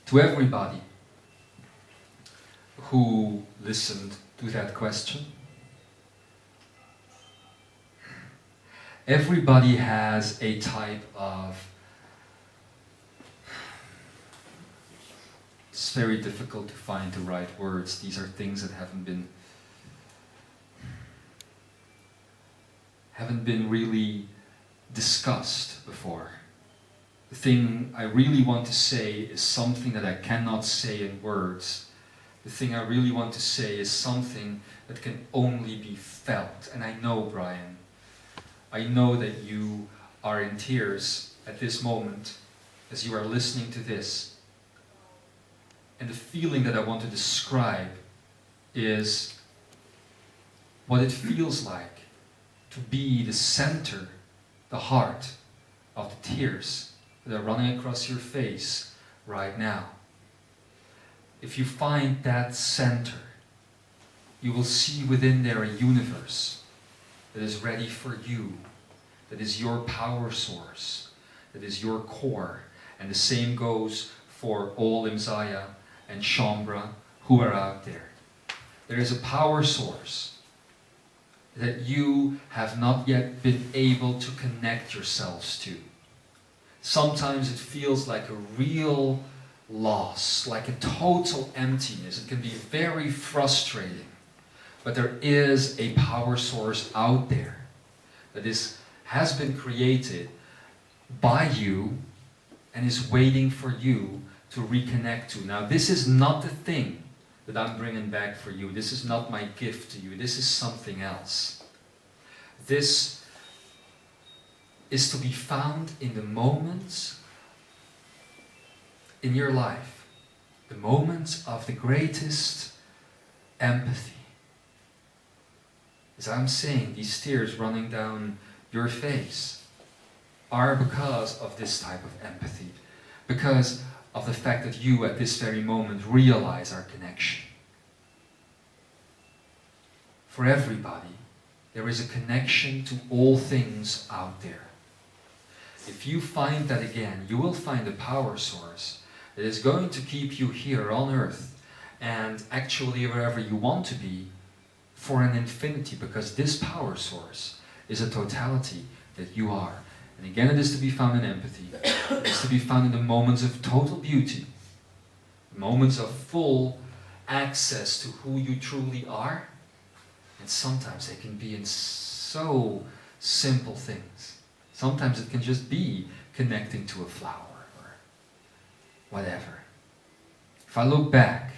to everybody who listened to that question, everybody has a type of, it's very difficult to find the right words. These are things that haven't been really discussed before. The thing I really want to say is something that I cannot say in words. The thing I really want to say is something that can only be felt. And I know, Brian, I know that you are in tears at this moment as you are listening to this. And the feeling that I want to describe is what it feels like to be the center, the heart of the tears that are running across your face right now. If you find that center, you will see within there a universe that is ready for you, that is your power source, that is your core. And the same goes for all Imzaia and Shaumbra who are out there. There is a power source that you have not yet been able to connect yourselves to. Sometimes it feels like a real loss, like a total emptiness. It can be very frustrating. But there is a power source out there that has been created by you and is waiting for you to reconnect to. Now, this is not the thing that I'm bringing back for you. This is not my gift to you. This is something else. This is to be found in the moments in your life, the moments of the greatest empathy. As I'm saying, these tears running down your face are because of this type of empathy, because of the fact that you at this very moment realize our connection. For everybody, there is a connection to all things out there. If you find that again, you will find a power source that is going to keep you here on earth and actually wherever you want to be for an infinity, because this power source is a totality that you are. And again, it is to be found in empathy. It is to be found in the moments of total beauty, moments of full access to who you truly are. And sometimes they can be in so simple things. Sometimes it can just be connecting to a flower or whatever. If I look back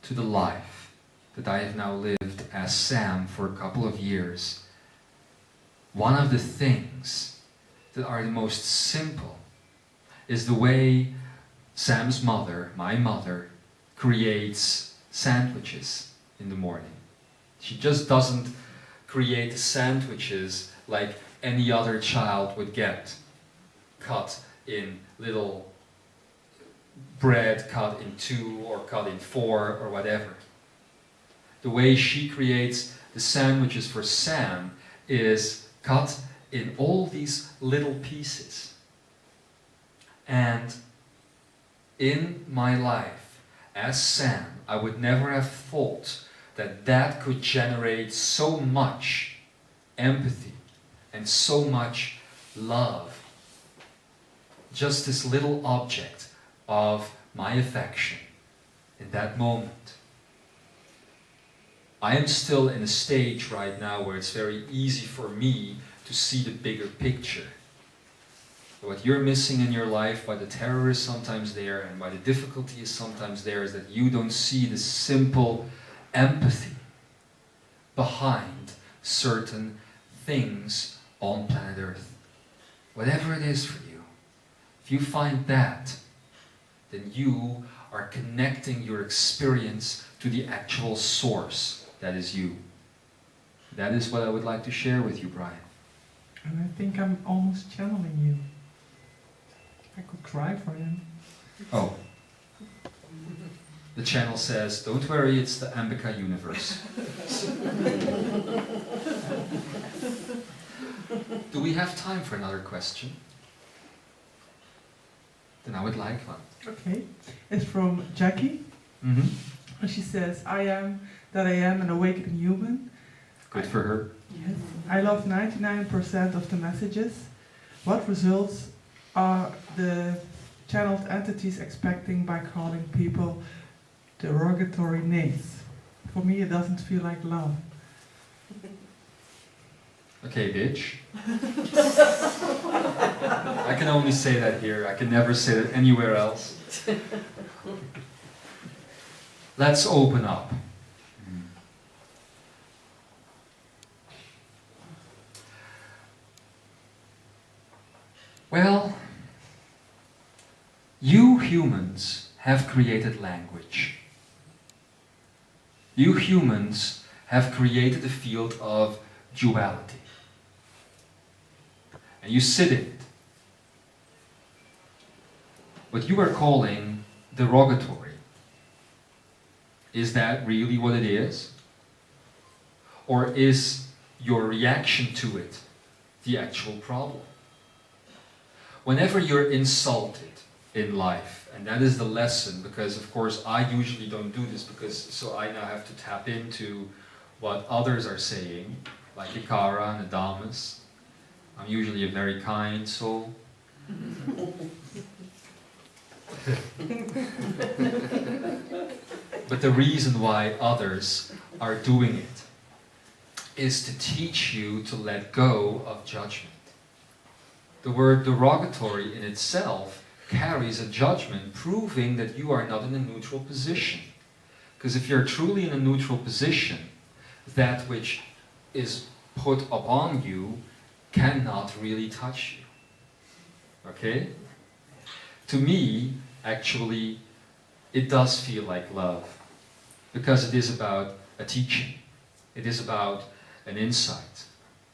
to the life that I have now lived as Sam for a couple of years, one of the things that are the most simple is the way Sam's mother, my mother, creates sandwiches in the morning. She just doesn't create sandwiches like any other child would get, cut in little bread, cut in 2 or cut in 4 or whatever. The way she creates the sandwiches for Sam is cut in all these little pieces. And in my life, as Sam, I would never have thought that that could generate so much empathy and so much love. Just this little object of my affection in that moment. I am still in a stage right now where it's very easy for me to see the bigger picture. What you're missing in your life, why the terror is sometimes there and why the difficulty is sometimes there, is that you don't see the simple empathy behind certain things on planet Earth. Whatever it is for you, if you find that, then you are connecting your experience to the actual source that is you. That is what I would like to share with you, Brian. And I think I'm almost channeling you. I could cry for him. Oh. The channel says, don't worry, it's the Ambika universe. Do we have time for another question? Then I would like one. Okay. It's from Jackie. Mm-hmm. And she says, I am that I am an awakening human. Good for her. Yes. I love 99% of the messages. What results are the channeled entities expecting by calling people derogatory names? For me, it doesn't feel like love. Okay, bitch. I can only say that here. I can never say that anywhere else. Let's open up. Well, you humans have created language. You humans have created a field of duality. And you sit in it. What you are calling derogatory, is that really what it is? Or is your reaction to it the actual problem? Whenever you're insulted in life, and that is the lesson, because of course I usually don't do this, so I now have to tap into what others are saying, like Ikara and Adamus. I'm usually a very kind soul. But the reason why others are doing it is to teach you to let go of judgment. The word derogatory in itself carries a judgment, proving that you are not in a neutral position. Because if you're truly in a neutral position, that which is put upon you cannot really touch you. Okay? To me, actually, it does feel like love. Because it is about a teaching. It is about an insight.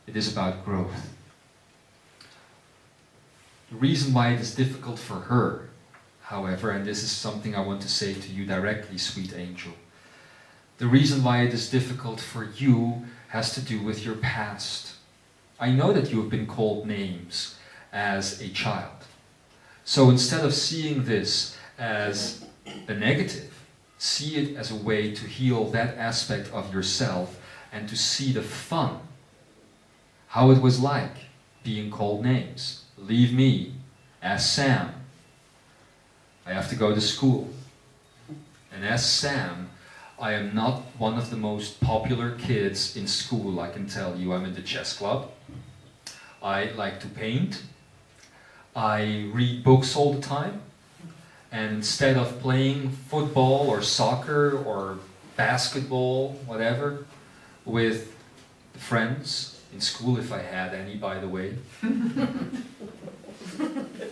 It is about growth. The reason why it is difficult for her, however, and this is something I want to say to you directly, sweet angel, the reason why it is difficult for you has to do with your past. I know that you have been called names as a child. So instead of seeing this as a negative, see it as a way to heal that aspect of yourself and to see the fun, how it was like being called names. Leave me, ask Sam. I have to go to school. And as Sam, I am not one of the most popular kids in school, I can tell you. I'm in the chess club. I like to paint. I read books all the time. And instead of playing football or soccer or basketball, whatever, with friends, in school if I had any, by the way,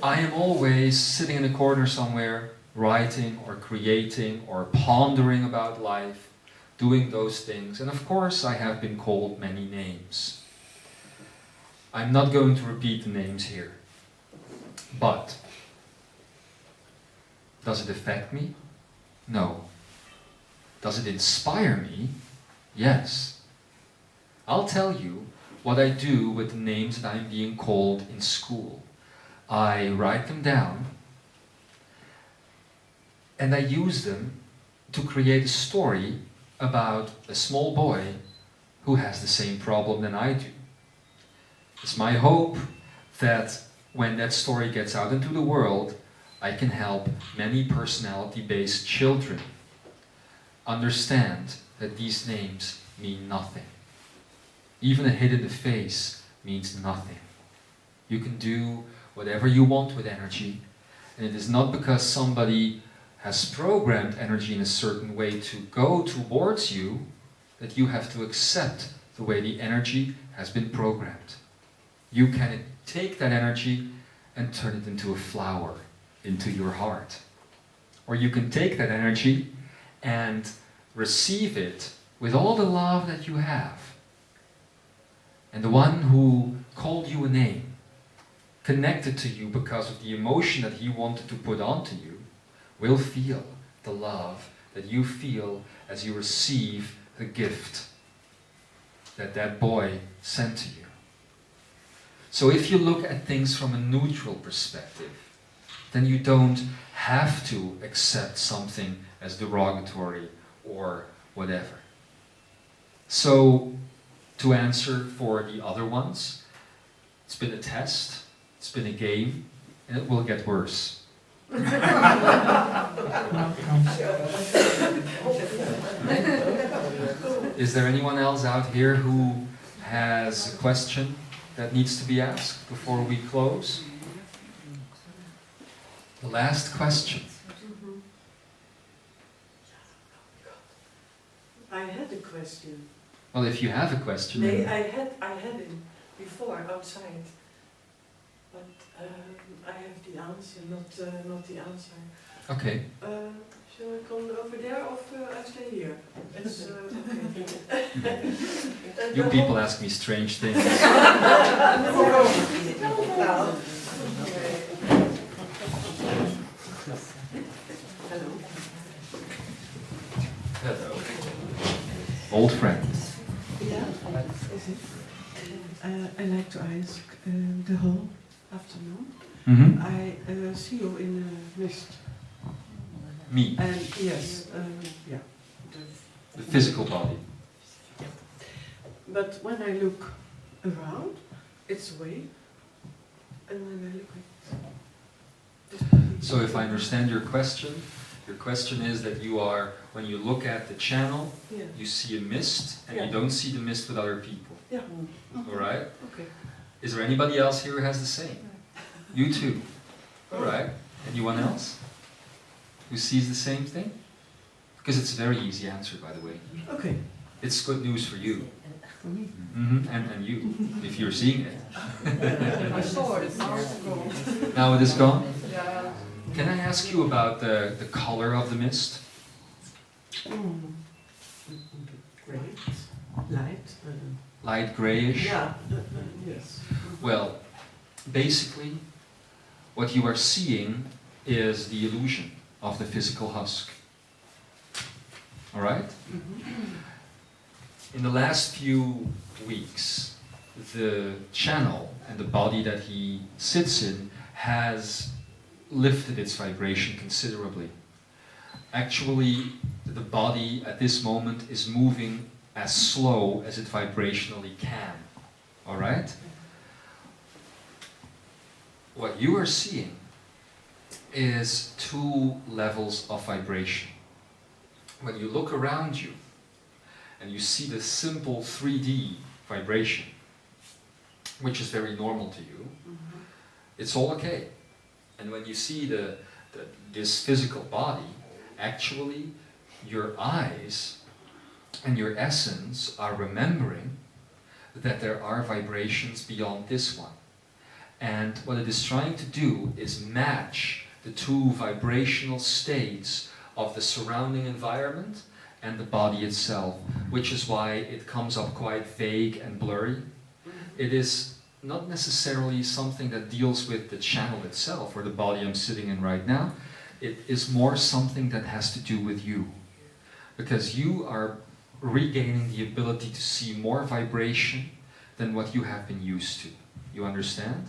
I am always sitting in a corner somewhere, writing or creating or pondering about life, doing those things. And of course I have been called many names. I'm not going to repeat the names here. But does it affect me? No. Does it inspire me? Yes. I'll tell you what I do with the names that I'm being called in school. I write them down and I use them to create a story about a small boy who has the same problem than I do. It's my hope that when that story gets out into the world, I can help many personality-based children understand that these names mean nothing. Even a hit in the face means nothing. You can do whatever you want with energy, and it is not because somebody has programmed energy in a certain way to go towards you, that you have to accept the way the energy has been programmed. You can take that energy and turn it into a flower, into your heart. Or you can take that energy and receive it with all the love that you have. And the one who called you a name, connected to you because of the emotion that he wanted to put onto you, will feel the love that you feel as you receive the gift that that boy sent to you. So if you look at things from a neutral perspective, then you don't have to accept something as derogatory or whatever. So, to answer for the other ones, it's been a test, it's been a game, and it will get worse. Is there anyone else out here who has a question that needs to be asked before we close? The last question. I had a question. Well, if you have a question. No, then- I had it before outside, but I have the answer, not the answer. Okay. Shall I come over there or I stay here? It's okay. You people ask me strange things. Hello. Hello. Old friend. Yeah, is it? I'd like to ask the whole afternoon. Mm-hmm. I see you in a mist. Me, And yes, yeah. the physical body. But when I look around, it's away. And when I look at So if I understand your question is that you are, when you look at the channel, yeah. you see a mist, and Yeah. you don't see the mist with other people. Yeah. Alright? Okay. Is there anybody else here who has the same? You too. Alright. Anyone else who sees the same thing? Because it's a very easy answer, by the way. Okay. It's good news for you. For me. Mm-hmm. And you, if you're seeing it. I saw it, now it's gone. Now it is gone? Yeah. Can I ask you about the color of the mist? Great. Light. Light grayish? Yeah. Yes. Well, basically, what you are seeing is the illusion of the physical husk. Alright? In the last few weeks, the channel and the body that he sits in has lifted its vibration considerably. Actually, the body at this moment is moving as slow as it vibrationally can. Alright? What you are seeing is two levels of vibration. When you look around you and you see the simple 3D vibration, which is very normal to you, it's all okay. And when you see this physical body, actually your eyes and your essence are remembering that there are vibrations beyond this one. And what it is trying to do is match the two vibrational states of the surrounding environment and the body itself, which is why it comes up quite vague and blurry. It is not necessarily something that deals with the channel itself or the body I'm sitting in right now. It is more something that has to do with you. Because you are regaining the ability to see more vibration than what you have been used to. You understand?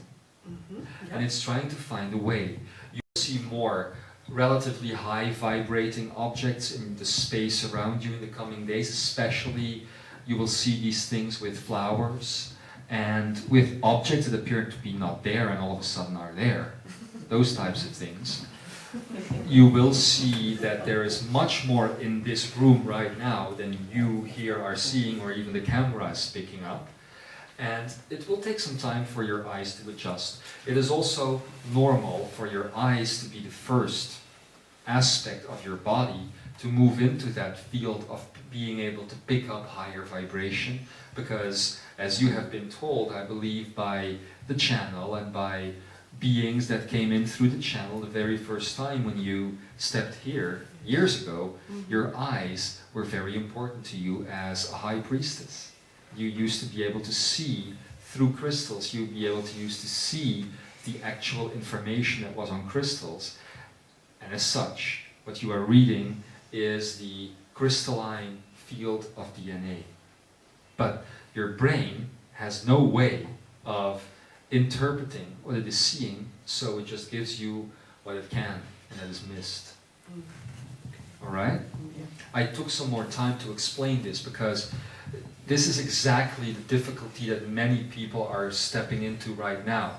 And it's trying to find a way. You see more relatively high vibrating objects in the space around you in the coming days, especially you will see these things with flowers and with objects that appear to be not there and all of a sudden are there. Those types of things. You will see that there is much more in this room right now than you here are seeing or even the camera is picking up. And it will take some time for your eyes to adjust. It is also normal for your eyes to be the first aspect of your body to move into that field of being able to pick up higher vibration, because as you have been told, I believe, by the channel and by beings that came in through the channel the very first time when you stepped here years ago, your eyes were very important to you as a high priestess. You used to be able to see through crystals, you'd be able to use to see the actual information that was on crystals, and as such, what you are reading is the crystalline field of DNA. But your brain has no way of interpreting what it is seeing, so it just gives you what it can, and that is mist. Alright? I took some more time to explain this because this is exactly the difficulty that many people are stepping into right now.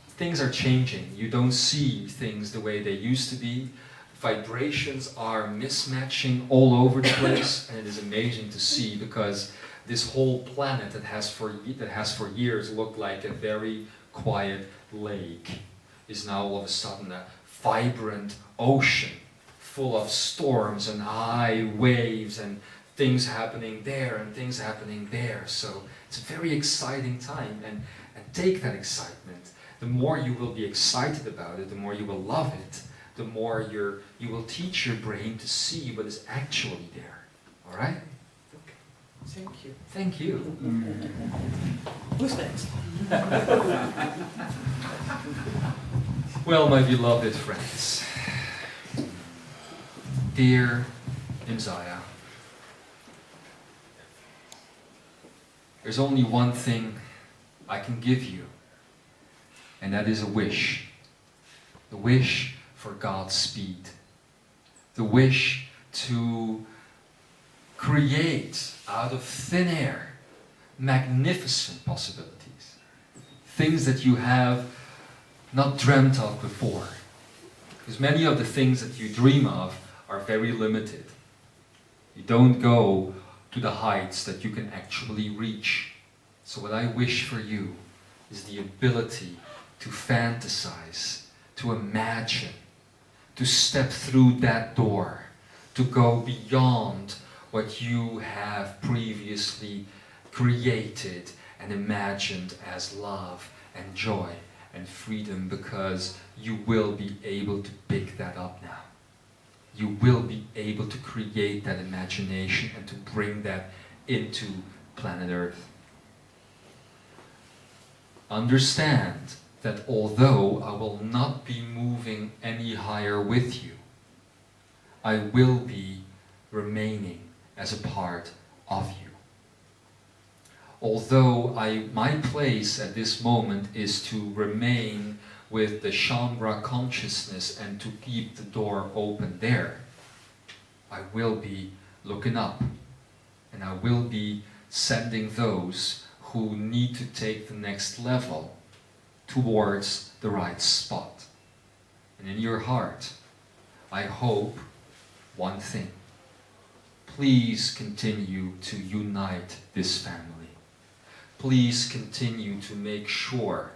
Things are changing. You don't see things the way they used to be. Vibrations are mismatching all over the place, and it is amazing to see, because this whole planet that has for years looked like a very quiet lake is now all of a sudden a vibrant ocean full of storms and high waves and things happening there and things happening there. So it's a very exciting time, and take that excitement. The more you will be excited about it, the more you will love it, the more you will teach your brain to see what is actually there. All right? Okay. Thank you. Thank you. Who's next? Well, my beloved friends, dear Imzaia, there's only one thing I can give you, and that is a wish. The wish for God's speed. The wish to create out of thin air magnificent possibilities. Things that you have not dreamt of before. Because many of the things that you dream of are very limited. You don't go to the heights that you can actually reach. So what I wish for you is the ability to fantasize, to imagine, to step through that door, to go beyond what you have previously created and imagined as love and joy and freedom, because you will be able to pick that up now. You will be able to create that imagination and to bring that into planet Earth. Understand that although I will not be moving any higher with you, I will be remaining as a part of you. Although my place at this moment is to remain with the Shaumbra consciousness and to keep the door open there, I will be looking up, and I will be sending those who need to take the next level towards the right spot. And in your heart, I hope one thing. Please continue to unite this family. Please continue to make sure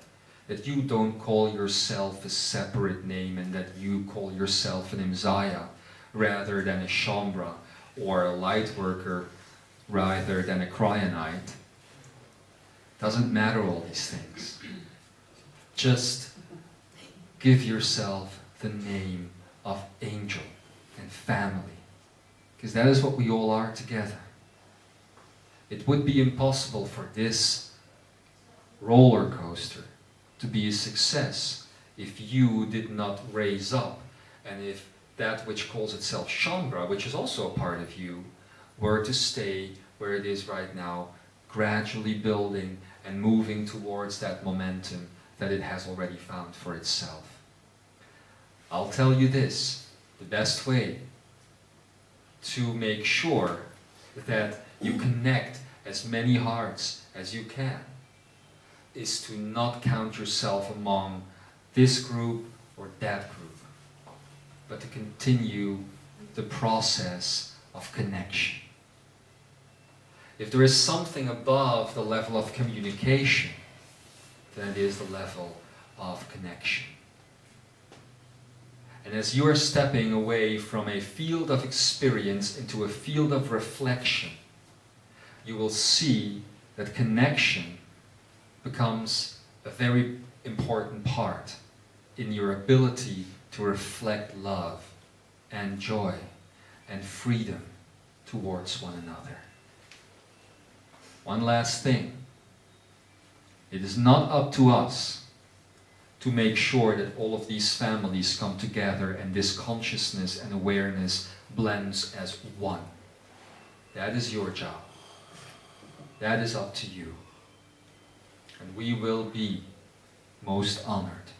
that you don't call yourself a separate name and that you call yourself an Imzaia rather than a Shaumbra, or a Lightworker rather than a Kryonite. Doesn't matter all these things. Just give yourself the name of angel and family, because that is what we all are together. It would be impossible for this roller coaster to be a success if you did not raise up, and if that which calls itself Shaumbra, which is also a part of you, were to stay where it is right now, gradually building and moving towards that momentum that it has already found for itself. I'll tell you this, the best way to make sure that you connect as many hearts as you can is to not count yourself among this group or that group, but to continue the process of connection. If there is something above the level of communication, then it is the level of connection. And as you are stepping away from a field of experience into a field of reflection, you will see that connection becomes a very important part in your ability to reflect love and joy and freedom towards one another. One last thing. It is not up to us to make sure that all of these families come together and this consciousness and awareness blends as one. That is your job. That is up to you. And we will be most honored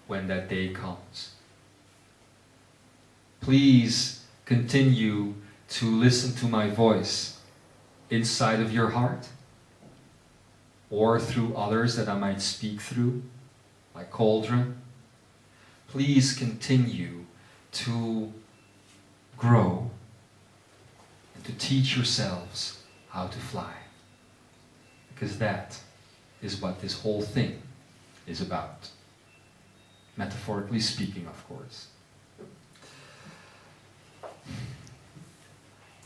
when that day comes. Please continue to listen to my voice inside of your heart or through others that I might speak through, like Cauldron. Please continue to grow and to teach yourselves how to fly. Because that is what this whole thing is about. Metaphorically speaking, of course.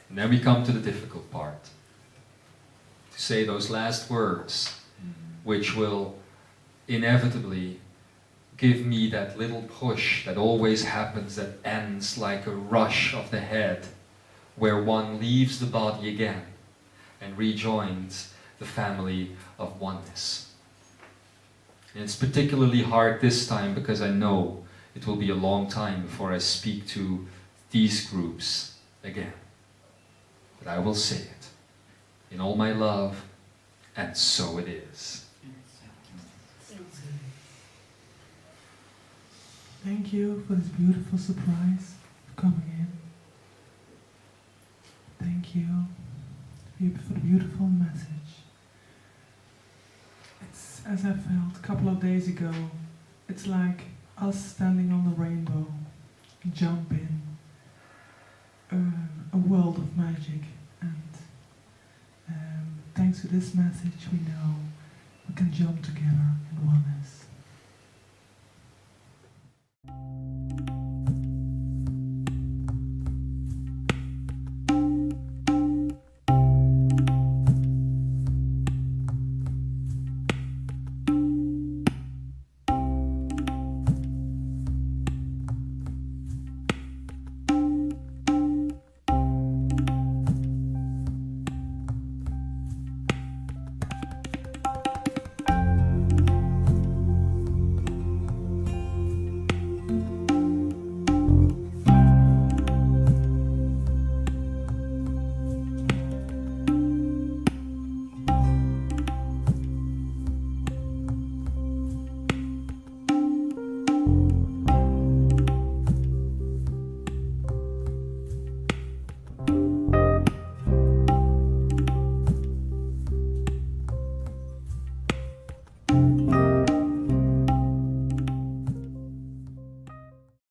And then we come to the difficult part. To say those last words, which will inevitably give me that little push that always happens that ends like a rush of the head, where one leaves the body again and rejoins the family of oneness. And it's particularly hard this time because I know it will be a long time before I speak to these groups again. But I will say it in all my love, and so it is. Thank you for this beautiful surprise of coming in. Thank you for the beautiful message. It's, as I felt a couple of days ago, it's like us standing on the rainbow, jumping a world of magic, and thanks to this message we know we can jump together in oneness.